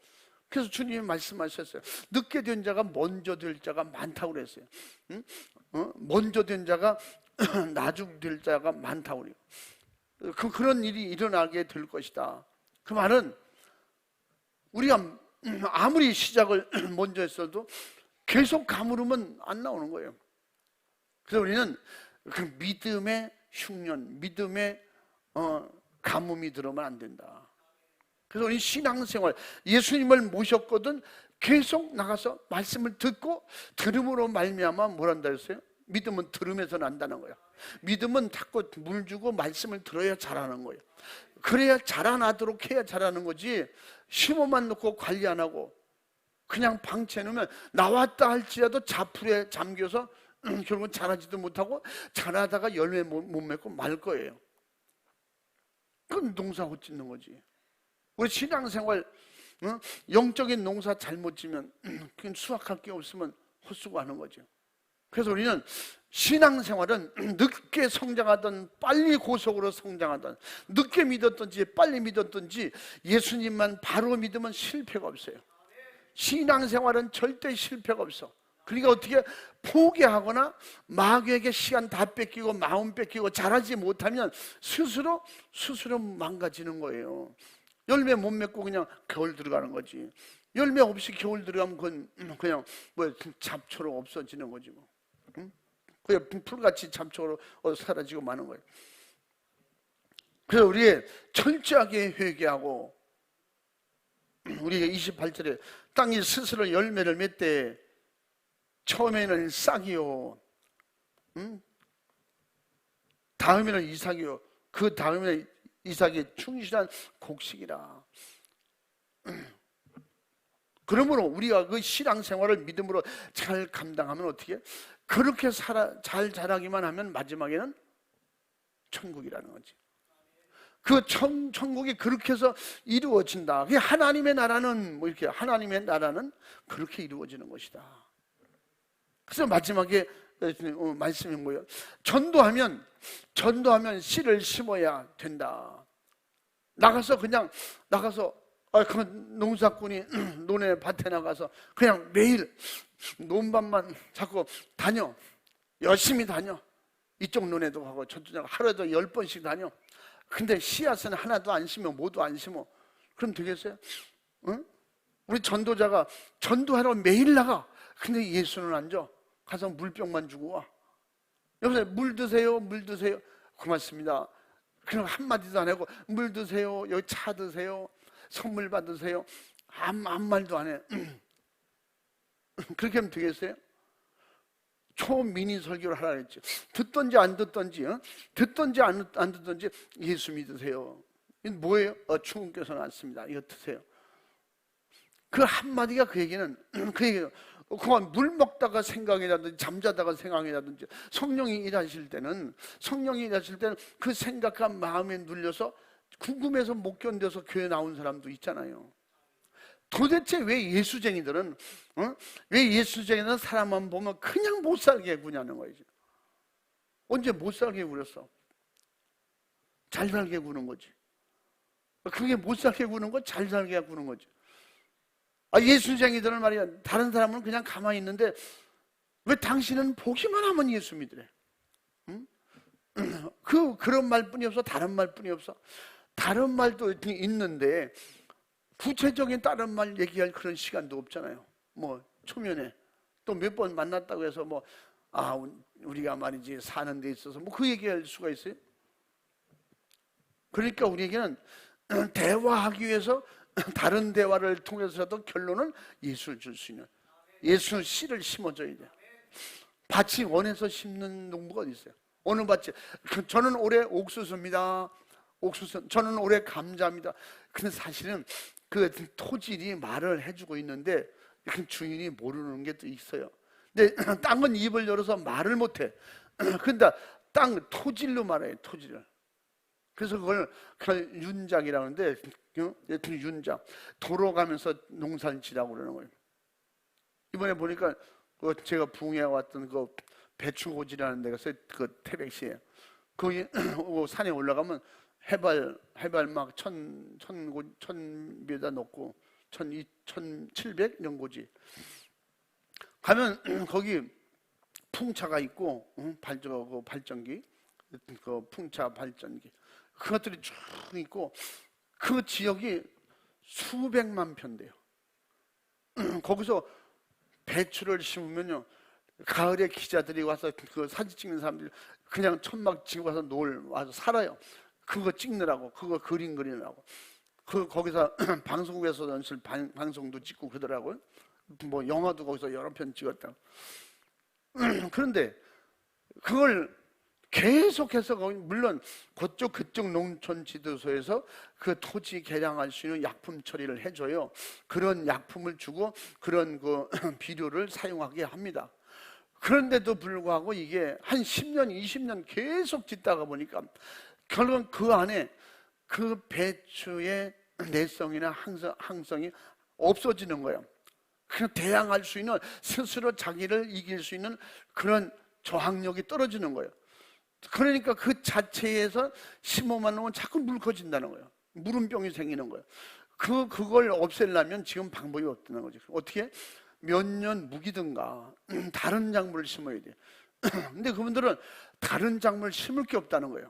그래서 주님이 말씀하셨어요. 늦게 된 자가 먼저 될 자가 많다고 그랬어요. 먼저 된 자가 나중 될 자가 많다고 그래요. 그런 일이 일어나게 될 것이다. 그 말은 우리가 아무리 시작을 먼저 했어도 계속 가물으면 안 나오는 거예요. 그래서 우리는 그 믿음의 흉년, 믿음의 가뭄이 들어오면 안 된다. 그래서 우리 신앙생활, 예수님을 모셨거든 계속 나가서 말씀을 듣고 들음으로 말미암아 뭘 한다 했어요? 믿음은 들음에서 난다는 거예요. 믿음은 자꾸 물 주고 말씀을 들어야 자라는 거예요. 그래야 자라나도록 해야 자라는 거지, 심어만 놓고 관리 안 하고 그냥 방치해 놓으면 나왔다 할지라도 자풀에 잠겨서 결국은 자라지도 못하고 자라다가 열매 못 맺고 말 거예요. 그건 농사 못 짓는 거지. 우리 신앙생활, 영적인 농사 잘못 지면 그냥 수확할 게 없으면 헛수고하는 거죠. 그래서 우리는 신앙생활은 늦게 성장하든 빨리 고속으로 성장하든 늦게 믿었든지 빨리 믿었든지 예수님만 바로 믿으면 실패가 없어요. 신앙생활은 절대 실패가 없어. 그러니까 어떻게 포기하거나 마귀에게 시간 다 뺏기고 마음 뺏기고 잘하지 못하면 스스로 망가지는 거예요. 열매 못 맺고 그냥 겨울 들어가는 거지. 열매 없이 겨울 들어가면 그건 그냥 뭐 잡초로 없어지는 거지 뭐. 그냥 풀같이 잡초로 사라지고 마는 거예요. 그래서 우리 철저하게 회개하고, 우리가 28절에 땅이 스스로 열매를 맺되 처음에는 싹이요, 다음에는 이삭이요, 그 다음에는 이삭이 충실한 곡식이라. 그러므로 우리가 그 신앙생활을 믿음으로 잘 감당하면 어떻게? 그렇게 잘 자라기만 하면 마지막에는 천국이라는 거지. 그 천국이 그렇게 해서 이루어진다. 그게 하나님의 나라는 뭐 이렇게 하나님의 나라는 그렇게 이루어지는 것이다. 그래서 마지막에 말씀이 뭐예요? 전도하면 씨를 심어야 된다. 나가서 그 농사꾼이 논에 밭에 나가서 그냥 매일 논밭만 자꾸 다녀. 열심히 다녀. 이쪽 논에도 가고 저쪽 가고 하루에도 10번씩 다녀. 근데 씨앗은 하나도 안 심어, 모두 안 심어. 그럼 되겠어요? 응? 우리 전도자가 전도하러 매일 나가. 근데 예수는 안 줘. 가서 물병만 주고 와. 여보세요, 물 드세요, 물 드세요. 고맙습니다. 그냥 한마디도 안 하고 물 드세요, 여기 차 드세요, 선물 받으세요. 아무 말도 안 해. 그렇게 하면 되겠어요? 초미니 설교를 하라 그랬지. 듣던지 안 듣던지, 듣던지 안 듣던지 예수 믿으세요. 이건 뭐예요? 충은께서 났습니다. 이거 드세요. 그 한마디가 그 얘기는 그만 물 먹다가 생각이 나든지 잠자다가 생각이 나든지 성령이 일하실 때는 그 생각과 마음에 눌려서 궁금해서 못 견뎌서 교회 나온 사람도 있잖아요. 도대체 왜 예수쟁이들은 사람만 보면 그냥 못 살게 구냐는 거예요. 언제 못 살게 구렸어? 잘 살게 구는 거지. 그게 못 살게 구는 거, 잘 살게 구는 거지. 예수쟁이들은 말이야, 다른 사람은 그냥 가만히 있는데 왜 당신은 보기만 하면 예수 믿으래? 그런 말뿐이 없어? 다른 말뿐이 없어? 다른 말도 있는데 구체적인 다른 말 얘기할 그런 시간도 없잖아요. 뭐 초면에 또 몇 번 만났다고 해서 우리가 말이지 사는 데 있어서 뭐 그 얘기할 수가 있어요? 그러니까 우리에게는 대화하기 위해서 다른 대화를 통해서라도 결론은 예수를 줄 수 있는, 예수 씨를 심어줘야 돼. 밭이 원해서 심는 농부가 어디 있어요? 어느 밭이? 저는 올해 옥수수입니다. 저는 올해 감자입니다. 근데 사실은 그 토질이 말을 해주고 있는데 주인이 모르는 게 또 있어요. 근데 땅은 입을 열어서 말을 못해. 근데 땅 토질로 말해요. 토질을. 그래서 그걸 윤작이라고 하는데, 윤작, 도로 가면서 농사를 지라고 그러는 거예요. 이번에 보니까 제가 부흥회 왔던 그 배추고지라는 데가 있어요. 그 태백시에. 거기 산에 올라가면 해발 막 1000배다 높고 1700 이런 고지 가면 거기 풍차가 있고 발전기, 그 풍차 발전기, 그것들이 쭉 있고 그 지역이 수백만 편대요. 거기서 배추를 심으면요, 가을에 기자들이 와서 그 사진 찍는 사람들이 그냥 천막 치고 와서 와서 살아요. 그거 찍느라고, 그거 그림 그리느라고. 거기서 방송국에서 연실 방송도 찍고 그러더라고요. 뭐 영화도 거기서 여러 편 찍었다. 그런데 그걸 계속해서 물론 그쪽 농촌 지도소에서 그 토지 개량할 수 있는 약품 처리를 해줘요. 그런 약품을 주고 그런 그 비료를 사용하게 합니다. 그런데도 불구하고 이게 한 10년, 20년 계속 짓다가 보니까 결국 그 안에 그 배추의 내성이나 항성이 없어지는 거예요. 그냥 대항할 수 있는, 스스로 자기를 이길 수 있는 그런 저항력이 떨어지는 거예요. 그러니까 그 자체에서 심어만 놓으면 자꾸 물커진다는 거예요. 물음병이 생기는 거예요. 그걸 없애려면 지금 방법이 없다는 거죠. 어떻게? 몇 년 묵이든가 다른 작물을 심어야 돼요. 근데 그분들은 다른 작물을 심을 게 없다는 거예요.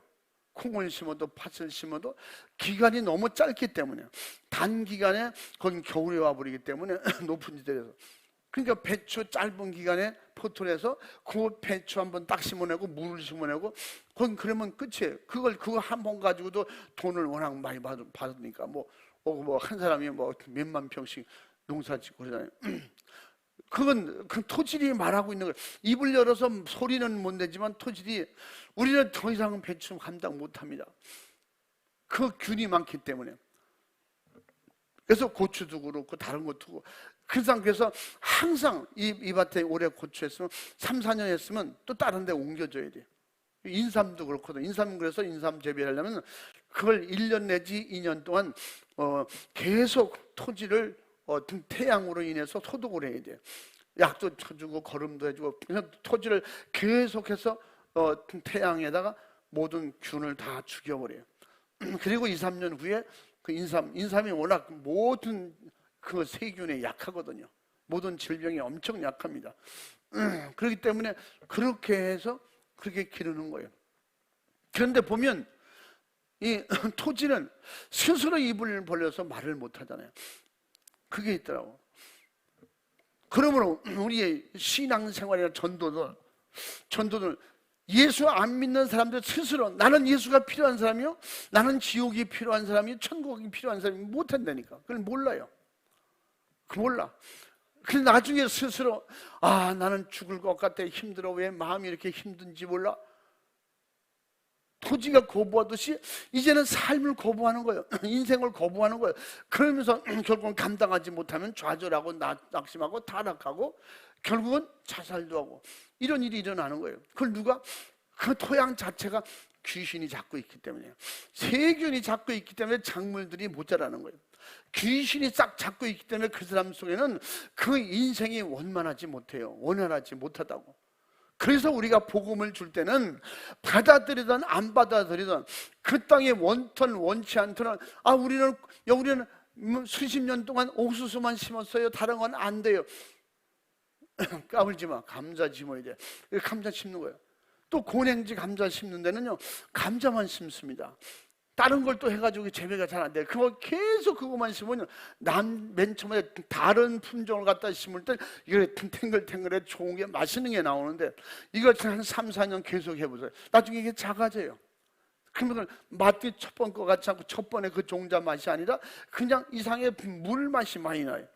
콩을 심어도 팥을 심어도 기간이 너무 짧기 때문에, 단기간에 거긴 겨울에 와버리기 때문에 높은 지대에서. 그러니까 배추 짧은 기간에 포토해서 그 배추 한번 딱 심어내고 물을 심어내고 거긴 그러면 끝이에요. 그거 한 번 가지고도 돈을 워낙 많이 받으니까 뭐 한 사람이 뭐 몇만 평씩 농사 짓고 그러잖아요. 그건 그 토질이 말하고 있는 거예요. 입을 열어서 소리는 못 내지만 토질이, 우리는 더 이상은 배추 감당 못 합니다. 그 균이 많기 때문에. 그래서 고추도 그렇고 다른 것도 그렇고. 그래서 항상 이 밭에 올해 고추 했으면 3, 4년 했으면 또 다른 데 옮겨줘야 돼요. 인삼도 그렇거든. 그래서 인삼 재배하려면 그걸 1년 내지 2년 동안 계속 토지를 태양으로 인해서 소독을 해야 돼요. 약도 쳐주고 거름도 해주고, 그냥 토지를 계속해서 태양에다가 모든 균을 다 죽여버려요. 그리고 2, 3년 후에 그 인삼이 워낙 모든 그 세균에 약하거든요. 모든 질병에 엄청 약합니다. 그렇기 때문에 그렇게 해서 그렇게 기르는 거예요. 그런데 보면 이 토지는 스스로 입을 벌려서 말을 못 하잖아요. 그게 있더라고. 그러므로 우리의 신앙생활이나 전도들 예수 안 믿는 사람들 스스로 나는 예수가 필요한 사람이요, 나는 지옥이 필요한 사람이요, 천국이 필요한 사람이 못 한다니까. 그걸 몰라요. 몰라. 그래서 나중에 스스로 나는 죽을 것 같아, 힘들어, 왜 마음이 이렇게 힘든지 몰라. 토지가 거부하듯이 이제는 삶을 거부하는 거예요. 인생을 거부하는 거예요. 그러면서 결국은 감당하지 못하면 좌절하고 낙심하고 타락하고 결국은 자살도 하고 이런 일이 일어나는 거예요. 그걸 누가? 그 토양 자체가 귀신이 잡고 있기 때문이에요. 세균이 잡고 있기 때문에 작물들이 못 자라는 거예요. 귀신이 싹 잡고 있기 때문에 그 사람 속에는 그 인생이 원만하지 못해요. 원활하지 못하다고. 그래서 우리가 복음을 줄 때는 받아들이든 안 받아들이든 그 땅에 원턴 원치 않더라. 우리는 수십 년 동안 옥수수만 심었어요. 다른 건 안 돼요. 까불지 마. 감자 심어야 돼. 감자 심는 거예요. 또 고냉지 감자 심는 데는요, 감자만 심습니다. 다른 걸 또 해가지고 재배가 잘 안 돼요. 계속 그것만 심으면 맨 처음에 다른 품종을 갖다 심을 때 이게 탱글탱글해 좋은 게 맛있는 게 나오는데 이걸 한 3, 4년 계속 해보세요. 나중에 이게 작아져요. 그러면 맛이 첫 번 거 같지 않고 첫 번에 그 종자 맛이 아니라 그냥 이상의 물 맛이 많이 나요.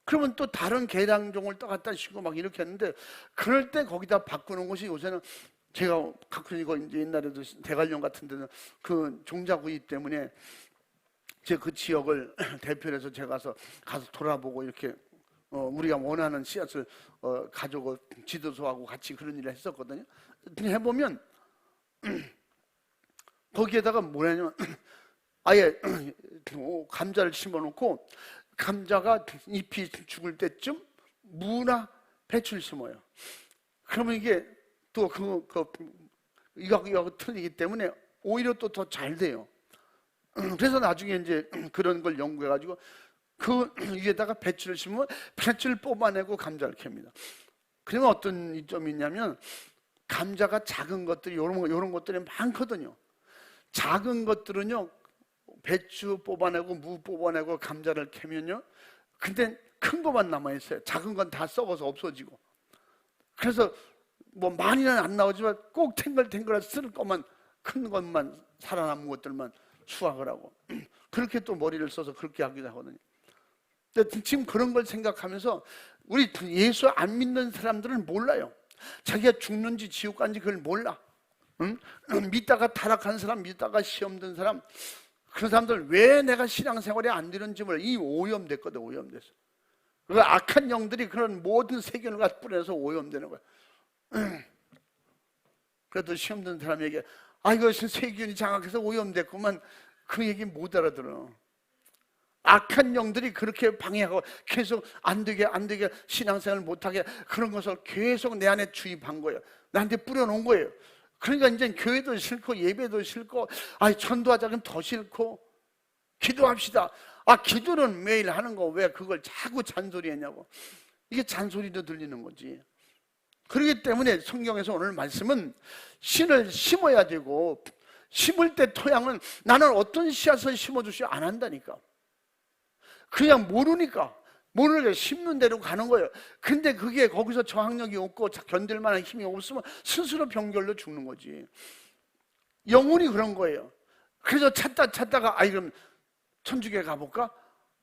그러면 또 다른 계량종을 또 갖다 심고 막 이렇게 했는데, 그럴 때 거기다 바꾸는 것이 요새는 제가 가끔 이거 이제 옛날에도 대관령 같은 데는 그 종자구이 때문에 제 그 지역을 대표로 해서 제가 가서 돌아보고 이렇게 우리가 원하는 씨앗을 가지고 지도소하고 같이 그런 일을 했었거든요. 해보면 거기에다가 뭐냐면 아예 감자를 심어놓고 감자가 잎이 죽을 때쯤 무나 배추를 심어요. 그러면 이게 또 이거 틀리기 때문에 오히려 또 더 잘 돼요. 그래서 나중에 이제 그런 걸 연구해가지고 그 위에다가 배추를 심으면 배추를 뽑아내고 감자를 캡니다. 그러면 어떤 이점이 있냐면 감자가 작은 것들이 이런 것들이 많거든요. 작은 것들은요, 배추 뽑아내고 무 뽑아내고 감자를 캐면요, 근데 큰 것만 남아있어요. 작은 건 다 썩어서 없어지고. 그래서 뭐 많이는 안 나오지만 꼭 탱글탱글한 쓸 것만, 큰 것만, 살아남은 것들만 수확을 하고. 그렇게 또 머리를 써서 그렇게 하기도 하거든요. 근데 지금 그런 걸 생각하면서 우리 예수 안 믿는 사람들은 몰라요. 자기가 죽는지 지옥 간지 그걸 몰라. 응? 믿다가 타락한 사람, 믿다가 시험 든 사람, 그런 사람들 왜 내가 신앙생활이 안 되는지 몰라. 이 오염됐거든. 오염됐어. 그 악한 영들이 그런 모든 세균을 갖다 뿌려서 오염되는 거야. 그래도 시험 든 사람에게 이것은 세균이 장악해서 오염됐구만, 그 얘기 못 알아들어. 악한 영들이 그렇게 방해하고 계속 안 되게 신앙생활을 못하게 그런 것을 계속 내 안에 주입한 거예요. 나한테 뿌려놓은 거예요. 그러니까 이제 교회도 싫고 예배도 싫고 전도하자 그러면 더 싫고, 기도합시다. 기도는 매일 하는 거 왜 그걸 자꾸 잔소리했냐고. 이게 잔소리도 들리는 거지. 그렇기 때문에 성경에서 오늘 말씀은 씨를 심어야 되고, 심을 때 토양은 나는 어떤 씨앗을 심어주시 안 한다니까. 그냥 모르니까 심는 대로 가는 거예요. 근데 그게 거기서 저항력이 없고 견딜 만한 힘이 없으면 스스로 병결로 죽는 거지. 영혼이 그런 거예요. 그래서 찾다가 그럼 천주교 가볼까?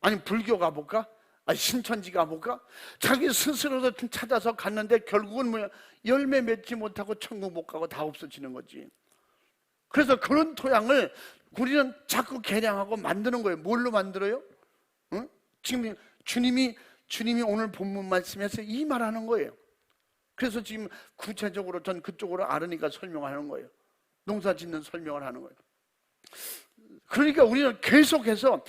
아니 불교 가볼까? 신천지 가볼까? 자기 스스로도 찾아서 갔는데 결국은 뭐야? 열매 맺지 못하고 천국 못 가고 다 없어지는 거지. 그래서 그런 토양을 우리는 자꾸 개량하고 만드는 거예요. 뭘로 만들어요? 응? 지금 주님이 오늘 본문 말씀에서 이 말하는 거예요. 그래서 지금 구체적으로 전 그쪽으로 아르니까 설명하는 거예요. 농사 짓는 설명을 하는 거예요. 그러니까 우리는 계속해서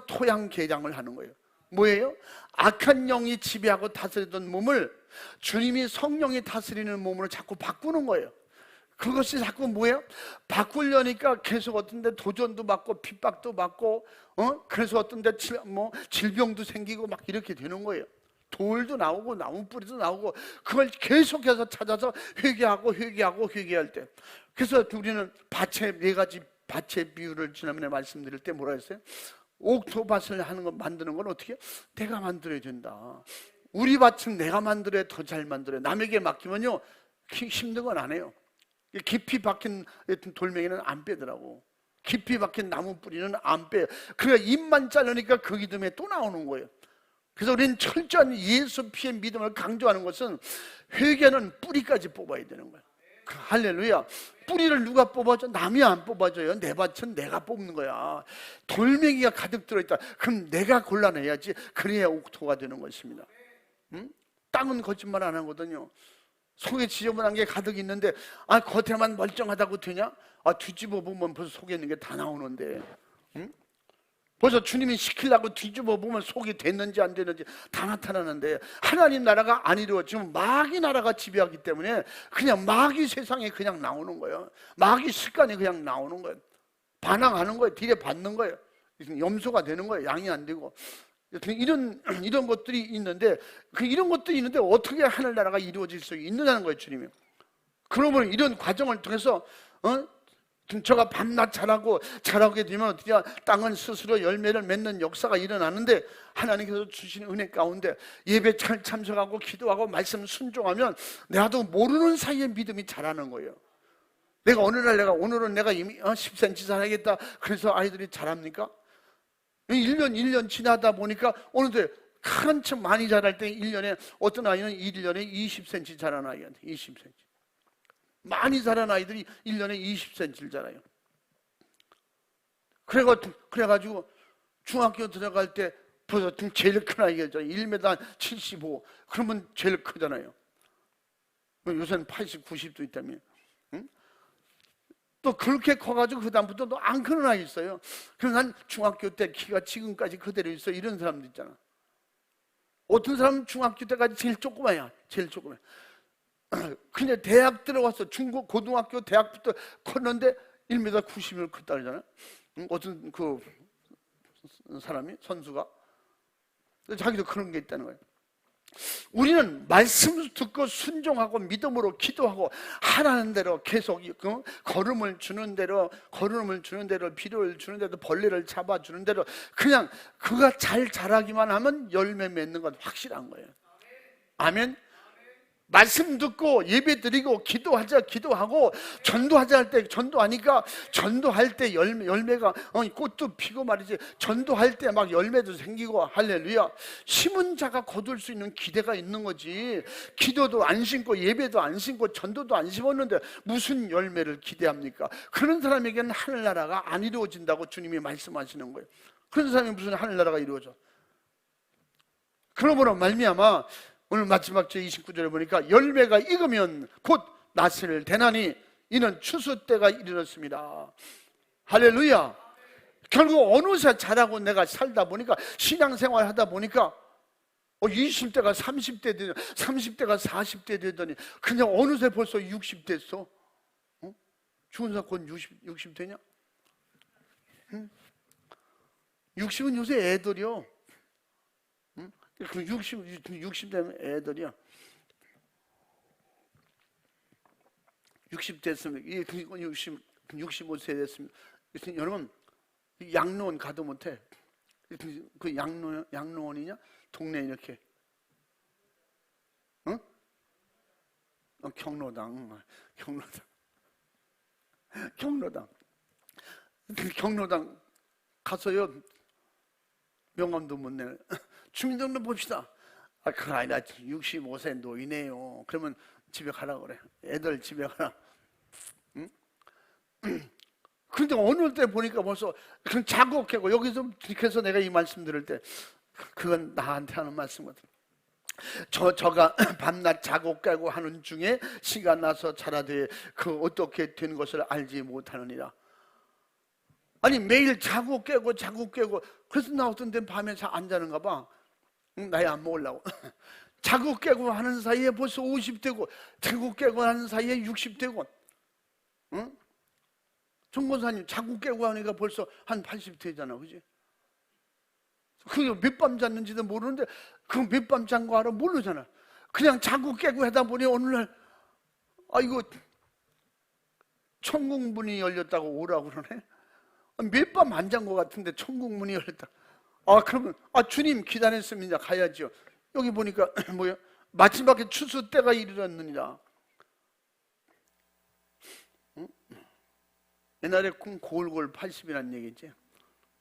토양 개량을 하는 거예요. 뭐예요? 악한 영이 지배하고 다스리던 몸을 주님이 성령이 다스리는 몸으로 자꾸 바꾸는 거예요. 그것이 자꾸 뭐예요? 바꾸려니까 계속 어떤 데 도전도 받고 핍박도 받고, 그래서 어떤 데 질병도 생기고 막 이렇게 되는 거예요. 돌도 나오고 나무 뿌리도 나오고, 그걸 계속해서 찾아서 회개할 때. 그래서 우리는 밭에 4가지 밭의 비유를 지난번에 말씀드릴 때 뭐라 했어요? 옥토밭을 만드는 건 어떻게 해요? 내가 만들어야 된다. 우리 밭은 내가 만들어야 더 잘 만들어요. 남에게 맡기면요 힘든 건 안 해요. 깊이 박힌 돌멩이는 안 빼더라고. 깊이 박힌 나무 뿌리는 안 빼요. 그러니까 잎만 자르니까 그 기름에 또 나오는 거예요. 그래서 우리는 철저한 예수 피의 믿음을 강조하는 것은 회개는 뿌리까지 뽑아야 되는 거예요. 할렐루야. 뿌리를 누가 뽑아줘? 남이 안 뽑아줘요. 내 밭은 내가 뽑는 거야. 돌멩이가 가득 들어있다. 그럼 내가 골라내야지. 그래야 옥토가 되는 것입니다. 땅은 거짓말 안 하거든요. 속에 지저분한 게 가득 있는데 겉에만 멀쩡하다고 되냐? 뒤집어 보면 벌써 속에 있는 게 다 나오는데, 벌써 주님이 시키려고 뒤집어 보면 속이 됐는지 안 됐는지 다 나타나는데, 하나님 나라가 안 이루어지면 마귀 나라가 지배하기 때문에 그냥 마귀 세상에 그냥 나오는 거예요. 마귀 습관이 그냥 나오는 거예요. 반항하는 거예요. 뒤에 받는 거예요. 염소가 되는 거예요. 양이 안 되고. 이런 것들이 있는데, 이런 것들이 있는데 어떻게 하늘나라가 이루어질 수 있느냐는 거예요, 주님이. 그러면 이런 과정을 통해서 저가 밤낮 자라게 되면 어떻게 땅은 스스로 열매를 맺는 역사가 일어나는데, 하나님께서 주신 은혜 가운데 예배 잘 참석하고 기도하고 말씀 순종하면 나도 모르는 사이에 믿음이 자라는 거예요. 오늘은 내가 이미 10cm 자라겠다 그래서 아이들이 자랍니까? 1년 지나다 보니까 어느새 한참 많이 자랄 때 1년에 어떤 아이는 1년에 20cm 자란 아이가 돼. 20cm. 많이 자란 아이들이 1년에 20cm를 자라요. 그래가지고 중학교 들어갈 때 벌써 제일 큰 아이가 1m 75. 그러면 제일 크잖아요. 요새는 80, 90도 있다며. 또 그렇게 커가지고 그 다음부터 또 안 크는 아이 있어요. 그래서 난 중학교 때 키가 지금까지 그대로 있어. 이런 사람도 있잖아. 어떤 사람은 중학교 때까지 제일 조그마야. 근데 대학 들어와서 고등학교 대학부터 컸는데 1m 90을 컸다 그러잖아. 어떤 그 사람이 선수가 자기도 그런 게 있다는 거예요. 우리는 말씀을 듣고 순종하고 믿음으로 기도하고 하라는 대로 계속 걸음을 주는 대로 비료를 주는 대로 벌레를 잡아주는 대로 그냥 그가 잘 자라기만 하면 열매 맺는 건 확실한 거예요. 아멘. 말씀 듣고 예배 드리고 기도하자 기도하고 전도하자 할 때 전도하니까 전도할 때 열매가 꽃도 피고 말이지, 전도할 때 막 열매도 생기고 할렐루야. 심은 자가 거둘 수 있는 기대가 있는 거지. 기도도 안 심고 예배도 안 심고 전도도 안 심었는데 무슨 열매를 기대합니까? 그런 사람에게는 하늘나라가 안 이루어진다고 주님이 말씀하시는 거예요. 그런 사람이 무슨 하늘나라가 이루어져? 그러므로 말미암아 오늘 마지막 제 29절에 보니까 열매가 익으면 곧 낫을 대나니 이는 추수 때가 이르렀습니다. 할렐루야. 결국 어느새 자라고 내가 살다 보니까 신앙생활 하다 보니까 20대가 30대 되더니 30대가 40대 되더니 그냥 어느새 벌써 60 됐어. 죽은 사람 곧 60 되냐? 60은 요새 애들이요. 60 되면 애들이야. 60 됐으면 65세 됐으면 여러분 양로원 가도 못해. 그 양로원이냐? 동네 이렇게 경로당 가서요 명함도 못 내. 주민등록 봅시다. 그거 아니라 65세 노인이에요. 그러면 집에 가라 그래. 애들 집에 가라. 응? 근데 어느 때 보니까 벌써 그냥 자국하고 여기서 그래서 내가 이 말씀 들을 때 그건 나한테 하는 말씀거든. 저가 밤낮 자고 깨고 하는 중에 시간 나서 자라되 그 어떻게 된 것을 알지 못하느니라. 아니 매일 자고 깨고 그래서 나 어떤 데는 밤에 잘 안 자는가 봐. 나이 안 먹으려고. 자고 깨고 하는 사이에 벌써 50되고 자고 깨고 하는 사이에 60되고. 응? 정권사님 자고 깨고 하니까 벌써 한 80되잖아. 그지? 그게 몇 밤 잤는지도 모르는데 그 몇 밤 잔 거 알아? 모르잖아. 그냥 자고 깨고 하다 보니 어느날 이거 천국문이 열렸다고 오라고 그러네. 몇 밤 안 잔 거 같은데 천국문이 열렸다. 그러면 주님 기다렸습니다. 가야죠. 여기 보니까 뭐야? 마지막에 추수 때가 이르렀느니라. 응? 옛날에 골골 80이라는 얘기지.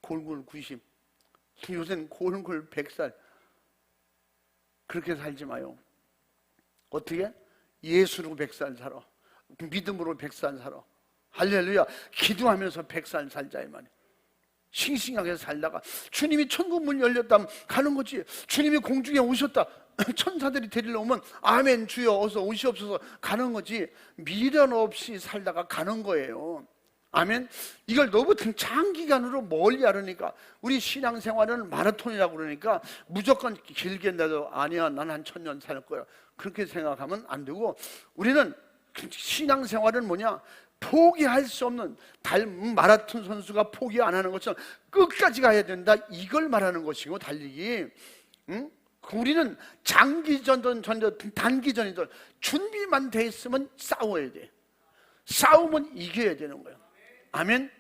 골골 90. 요새는 골골 100살. 그렇게 살지 마요. 어떻게? 예수로 100살 살아. 믿음으로 100살 살아. 할렐루야. 기도하면서 100살 살자 이 말이야. 싱싱하게 살다가 주님이 천국문 열렸다면 가는 거지. 주님이 공중에 오셨다. 천사들이 데리러 오면 아멘 주여 어서 오시옵소서 가는 거지. 미련 없이 살다가 가는 거예요. 아멘. 이걸 너무 장기간으로 멀리 하려니까 우리 신앙생활은 마라톤이라고 그러니까 무조건 길게 내도 아니야 난 한 1000년 살 거야 그렇게 생각하면 안 되고, 우리는 신앙생활은 뭐냐? 포기할 수 없는 마라톤 선수가 포기 안 하는 것처럼 끝까지 가야 된다, 이걸 말하는 것이고 달리기. 응? 우리는 장기전이든 단기전이든 준비만 돼 있으면 싸워야 돼. 싸우면 이겨야 되는 거예요. 아멘.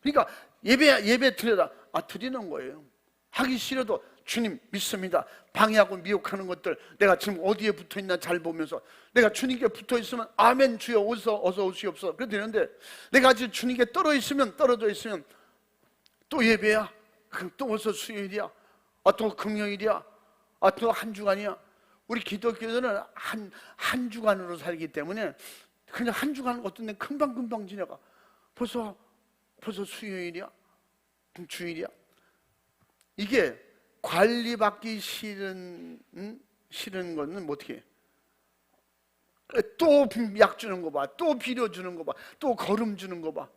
그러니까 예배 드려라. 드리는 거예요. 하기 싫어도 주님 믿습니다. 방해하고 미혹하는 것들 내가 지금 어디에 붙어있나 잘 보면서 내가 주님께 붙어있으면 아멘 주여 어서 오시옵소서 그래도 되는데, 내가 아직 주님께 떨어져 있으면 또 예배야, 또 어서 수요일이야, 또 금요일이야, 또 한 주간이야. 우리 기독교들은 한 주간으로 살기 때문에 그냥 한 주간 어떤 데 금방 지나가. 벌써 수요일이야, 주일이야. 이게 관리받기 싫은 거는 뭐 어떻게 해? 또 약 주는 거 봐, 또 비료 주는 거 봐, 또 거름 주는 거 봐.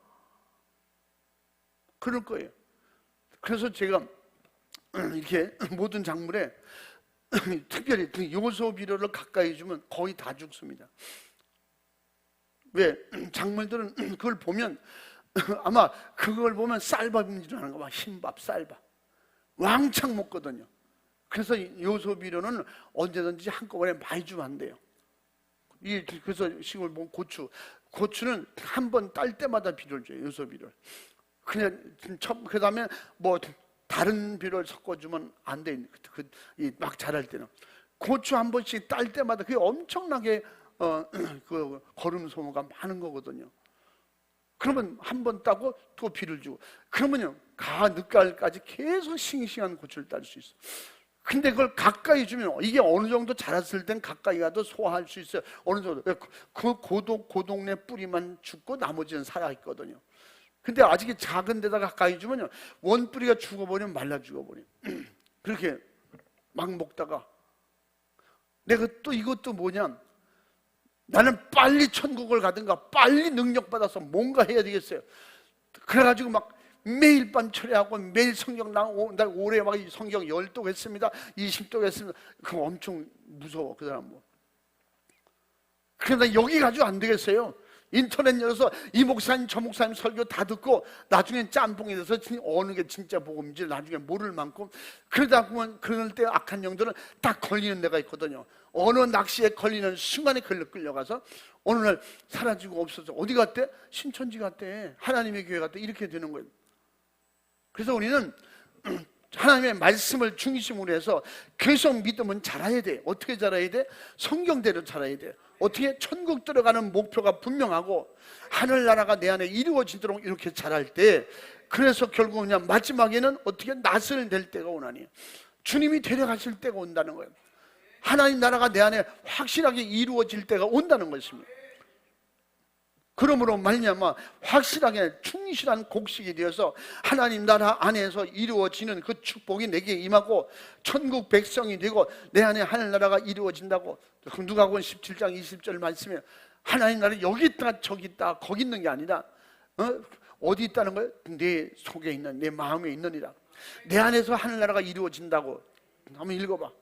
그럴 거예요. 그래서 제가 이렇게 모든 작물에 특별히 요소 비료를 가까이 주면 거의 다 죽습니다. 왜? 작물들은 그걸 보면 아마 그걸 보면 쌀밥인 줄 아는 거 봐. 흰밥, 쌀밥. 왕창 먹거든요. 그래서 요소 비료는 언제든지 한꺼번에 많이 주면 안 돼요. 그래서 시골 보면 고추는 한 번 딸 때마다 비료를 줘요. 요소 비료를. 그냥 그 다음에 뭐 다른 비료를 섞어주면 안 돼. 막 자랄 때는. 고추 한 번씩 딸 때마다 그게 엄청나게 그 거름 소모가 많은 거거든요. 그러면 한 번 따고 또 비를 주고, 그러면요 가 늦가을까지 계속 싱싱한 고추를 딸 수 있어. 근데 그걸 가까이 주면 이게 어느 정도 자랐을 땐 가까이 가도 소화할 수 있어요. 어느 정도 그 고동네 뿌리만 죽고 나머지는 살아 있거든요. 근데 아직 작은 데다 가까이 주면요 원 뿌리가 죽어버리면 말라 죽어버려. 그렇게 막 먹다가 내가 또 이것도 뭐냐, 나는 빨리 천국을 가든가 빨리 능력받아서 뭔가 해야 되겠어요. 그래가지고 막 매일 밤 철회하고 매일 성경 나 올해 막 성경 10독 했습니다 20독 했습니다. 그거 엄청 무서워 그 사람 뭐. 그러다 여기 가지고 안 되겠어요. 인터넷 열어서 이 목사님 저 목사님 설교 다 듣고 나중엔 짬뽕이 돼서 어느 게 진짜 복음인지 나중에 모를 만큼, 그러다 보면 그럴 때 악한 영들은 딱 걸리는 데가 있거든요. 어느 낚시에 걸리는 순간에 끌려가서 어느 날 사라지고 없어져. 어디 갔대? 신천지 갔대. 하나님의 교회 갔대. 이렇게 되는 거예요. 그래서 우리는 하나님의 말씀을 중심으로 해서 계속 믿으면 자라야 돼. 어떻게 자라야 돼? 성경대로 자라야 돼. 어떻게? 천국 들어가는 목표가 분명하고 하늘나라가 내 안에 이루어지도록 이렇게 자랄 때, 그래서 결국 그냥 마지막에는 어떻게 낯을 낼 때가 오나니 주님이 데려가실 때가 온다는 거예요. 하나님 나라가 내 안에 확실하게 이루어질 때가 온다는 것입니다. 그러므로 말미암아 확실하게 충실한 곡식이 되어서 하나님 나라 안에서 이루어지는 그 축복이 내게 임하고 천국 백성이 되고 내 안에 하늘나라가 이루어진다고. 누가복음 17장 20절 말씀에 하나님 나라 여기 있다 저기 있다 거기 있는 게 아니라 어디 있다는 거예요? 내 속에 있는, 내 마음에 있느니라. 내 안에서 하늘나라가 이루어진다고. 한번 읽어봐.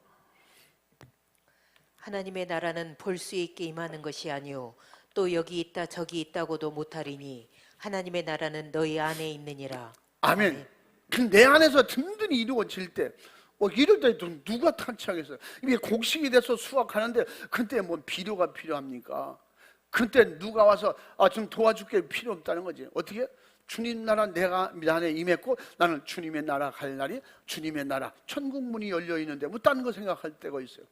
하나님의 나라는 볼 수 있게 임하는 것이 아니요 또 여기 있다 저기 있다고도 못하리니 하나님의 나라는 너희 안에 있느니라. 아멘. 내 안에서 든든히 이루어질 때, 이럴 때 누가 탄치하겠어요? 이게 곡식이 돼서 수확하는데 그때 뭐 비료가 필요합니까? 그때 누가 와서 좀 도와줄게 필요 없다는 거지. 어떻게? 주님 나라 내가 안에 임했고 나는 주님의 나라 갈 날이, 주님의 나라 천국 문이 열려 있는데 뭐 다른 거 생각할 때가 있어요.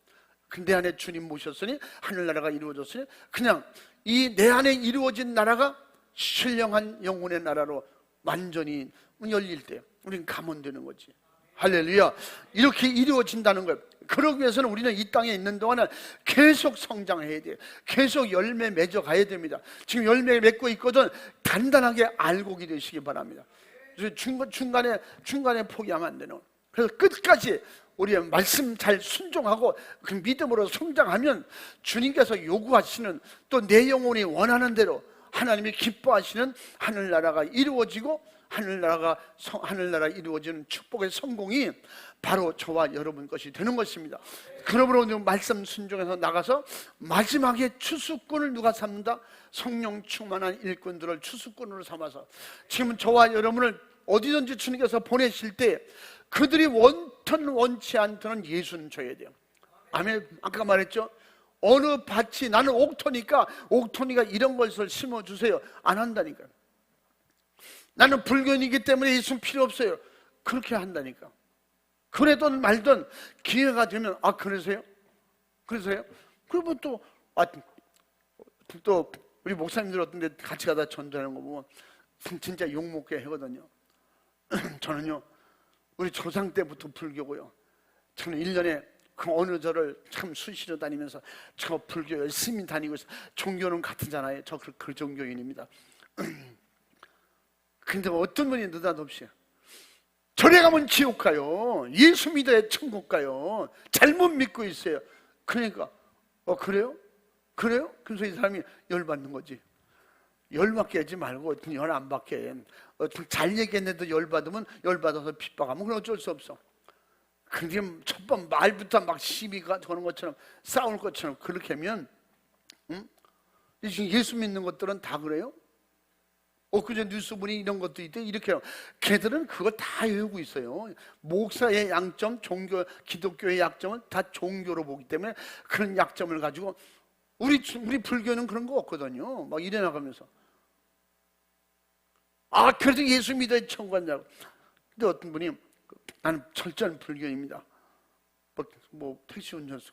근데 안에 주님 모셨으니 하늘나라가 이루어졌으니 그냥 이 내 안에 이루어진 나라가 신령한 영혼의 나라로 완전히 열릴 때 우리는 가면 되는 거지. 할렐루야. 이렇게 이루어진다는 거예요. 그러기 위해서는 우리는 이 땅에 있는 동안은 계속 성장해야 돼요. 계속 열매 맺어 가야 됩니다. 지금 열매 맺고 있거든 단단하게 알고 기르시기 바랍니다. 중간에 포기하면 안 되는 거예요. 그래서 끝까지 우리의 말씀 잘 순종하고 그 믿음으로 성장하면 주님께서 요구하시는 또 내 영혼이 원하는 대로 하나님이 기뻐하시는 하늘나라가 이루어지고 하늘나라 이루어지는 축복의 성공이 바로 저와 여러분 것이 되는 것입니다. 그러므로 말씀 순종해서 나가서 마지막에 추수꾼을 누가 삼는다? 성령 충만한 일꾼들을 추수꾼으로 삼아서 지금 저와 여러분을 어디든지 주님께서 보내실 때 그들이 원턴 원치 않던 예수는 줘야 돼요. 아멘. 아까 말했죠. 어느 밭이 나는 옥토니까 옥토니가 이런 것을 심어주세요. 안 한다니까요. 나는 불교인이기 때문에 예수는 필요 없어요. 그렇게 한다니까. 그래든 말든 기회가 되면 그러세요? 그러세요? 그러면 또 우리 목사님들 어떤 데 같이 가다 전도하는 거 보면 진짜 욕먹게 하거든요. 저는요 우리 조상 때부터 불교고요. 저는 1년에 그 어느 절을 참 수시로 다니면서 저 불교 열심히 다니고 있어요. 종교는 같은잖아요. 저 그 종교인입니다. 근데 어떤 분이 느닷없이 절에 가면 지옥 가요. 예수 믿어야 천국 가요. 잘못 믿고 있어요. 그러니까 그래요? 그래요? 그래서 이 사람이 열받는 거지. 열받게 하지 말고 열 안 받게. 잘 얘기했는데도 열받으면 열받아서 핍박하면 그건 어쩔 수 없어. 근데 첫번 말부터 막 시비가 거는 것처럼 싸울 것처럼 그렇게 하면 지금 예수 믿는 것들은 다 그래요? 그저 뉴스 보니 이런 것도 있대. 이렇게 해요. 걔들은 그걸 다 외우고 있어요. 목사의 양점, 기독교의 약점은 다 종교로 보기 때문에 그런 약점을 가지고 우리 불교는 그런 거 없거든요. 막 이래 나가면서 그래도 예수 믿어야 천국 간다고. 근데 어떤 분이 나는 철저한 불교입니다. 뭐 택시 운전수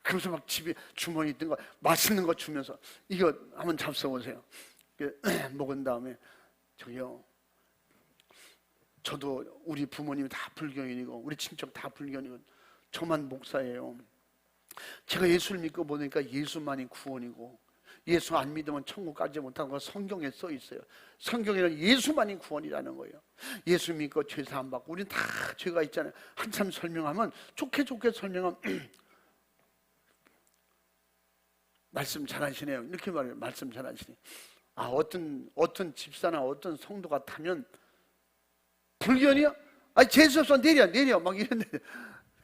그러면서 막 집에 주머니 있던 거 맛있는 거 주면서 이거 한번 잡숴보세요. 먹은 다음에 저기요, 저도 우리 부모님이 다 불교인이고 우리 친척 다 불교인이고 저만 목사예요. 제가 예수를 믿고 보니까 예수만이 구원이고 예수 안 믿으면 천국 가지 못하는 거 성경에 써 있어요. 성경에는 예수만이 구원이라는 거예요. 예수 믿고 죄 사함 받고 우리는 다 죄가 있잖아요. 한참 설명하면 좋게 설명하면 말씀 잘하시네요. 이렇게 말해요. 말씀 잘하시네. 아, 어떤 집사나 어떤 성도가 타면 불교니요? 아, 재수 없어 내려 막 이런데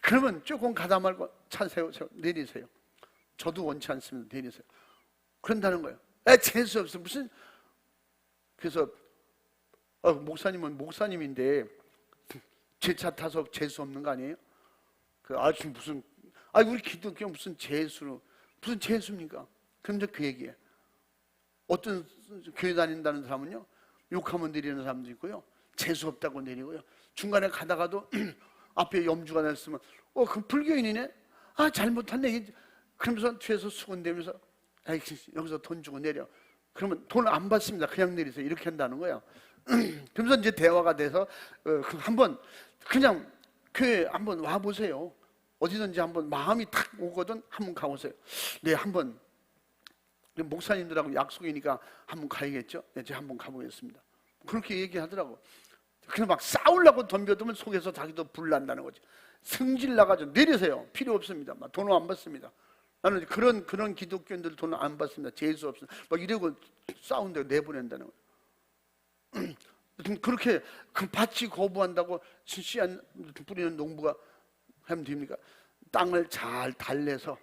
그러면 조금 가다 말고 차 세우세요. 내리세요. 저도 원치 않습니다. 내리세요. 그런다는 거예요. 재수 없어 무슨. 그래서 목사님은 목사님인데 제 차 타서 재수 없는 거 아니에요? 무슨 우리 기독교 무슨 재수입니까? 그런데 그 얘기예요. 어떤 교회 다닌다는 사람은요, 욕하면 내리는 사람도 있고요, 재수 없다고 내리고요, 중간에 가다가도 앞에 염주가 났으면 그 불교인이네? 잘못했네. 그러면서 뒤에서 수군대면서 여기서 돈 주고 내려. 그러면 돈 안 받습니다. 그냥 내리세요. 이렇게 한다는 거야. 그러면서 이제 대화가 돼서 한번 그냥 교회 한번 와보세요. 어디든지 한번 마음이 탁 오거든 한번 가보세요. 네, 한번 목사님들하고 약속이니까 한번 가야겠죠. 네, 제가 한번 가보겠습니다. 그렇게 얘기하더라고. 그냥 막 싸우려고 덤벼들면 속에서 자기도 불난다는 거지. 승질 나가지고 내리세요. 필요 없습니다. 막 돈을 안 받습니다. 나는 그런 기독교인들 돈을 안 받습니다. 재수 없습니다. 막 이러고 싸운다고 내보낸다는 거예요. 그렇게 밭이 거부한다고 씨앗 뿌리는 농부가 하면 됩니까? 땅을 잘 달래서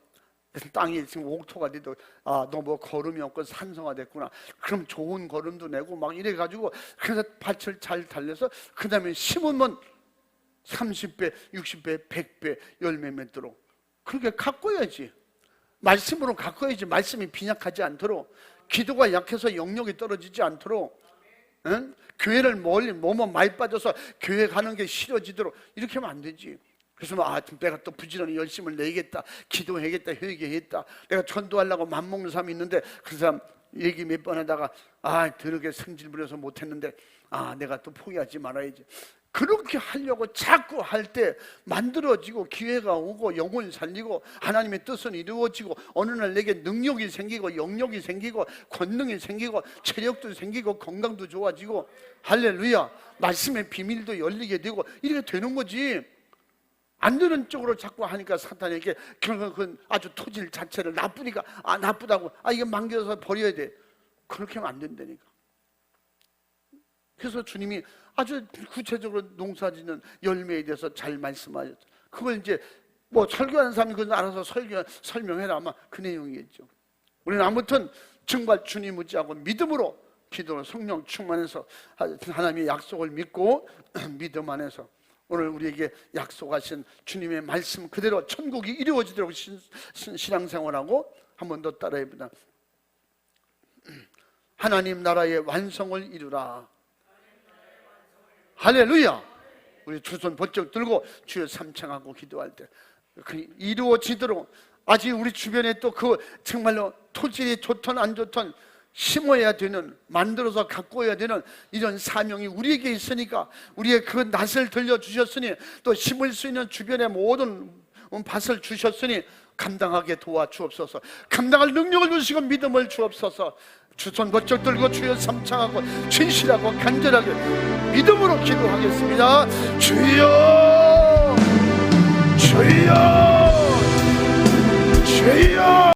땅이 지금 옥토가 돼도 너 뭐 거름이 없고 산성화됐구나. 그럼 좋은 거름도 내고 막 이래가지고 그래서 밭을 잘 달래서 그 다음에 심으면 30배, 60배, 100배 열매 맺도록 그렇게 가꿔야지. 말씀으로 가꿔야지. 말씀이 빈약하지 않도록, 기도가 약해서 영역이 떨어지지 않도록, 응? 교회를 뭐뭐 많이 빠져서 교회 가는 게 싫어지도록 이렇게 하면 안 되지. 그래서 내가 또 부지런히 열심을 내겠다, 기도해야겠다, 회개했다, 내가 전도하려고 맘먹는 사람이 있는데 그 사람 얘기 몇 번 하다가 더럽게 성질 부려서 못했는데 내가 또 포기하지 말아야지. 그렇게 하려고 자꾸 할 때 만들어지고 기회가 오고 영혼이 살리고 하나님의 뜻은 이루어지고 어느 날 내게 능력이 생기고 영역이 생기고 권능이 생기고 체력도 생기고 건강도 좋아지고 할렐루야, 말씀의 비밀도 열리게 되고 이렇게 되는 거지. 안 되는 쪽으로 자꾸 하니까 사탄에게 결국은 아주 토질 자체를 나쁘니까 나쁘다고 이거 망겨서 버려야 돼. 그렇게 하면 안 된다니까. 그래서 주님이 아주 구체적으로 농사짓는 열매에 대해서 잘 말씀하셨죠. 그걸 이제 뭐 설교하는 사람이 그걸 알아서 설명해라 아마 그 내용이겠죠. 우리는 아무튼 정말 주님 의지하고 믿음으로 기도로 성령 충만해서 하나님의 약속을 믿고 믿음 안에서 오늘 우리에게 약속하신 주님의 말씀 그대로 천국이 이루어지도록 신앙생활하고 한 번 더 따라해보자. 하나님 나라의 완성을 이루라. 할렐루야. 우리 두 손 번쩍 들고 주여 삼창하고 기도할 때 이루어지도록, 아직 우리 주변에 또 정말로 토질이 좋든 안 좋든 심어야 되는, 만들어서 가꿔야 되는 이런 사명이 우리에게 있으니까, 우리의 그 낫을 들려주셨으니 또 심을 수 있는 주변의 모든 밭을 주셨으니 감당하게 도와주옵소서. 감당할 능력을 주시고 믿음을 주옵소서. 두 손 번쩍 들고 주여 삼창하고 진실하고 간절하게 믿음으로 기도하겠습니다. 주여, 주여, 주여.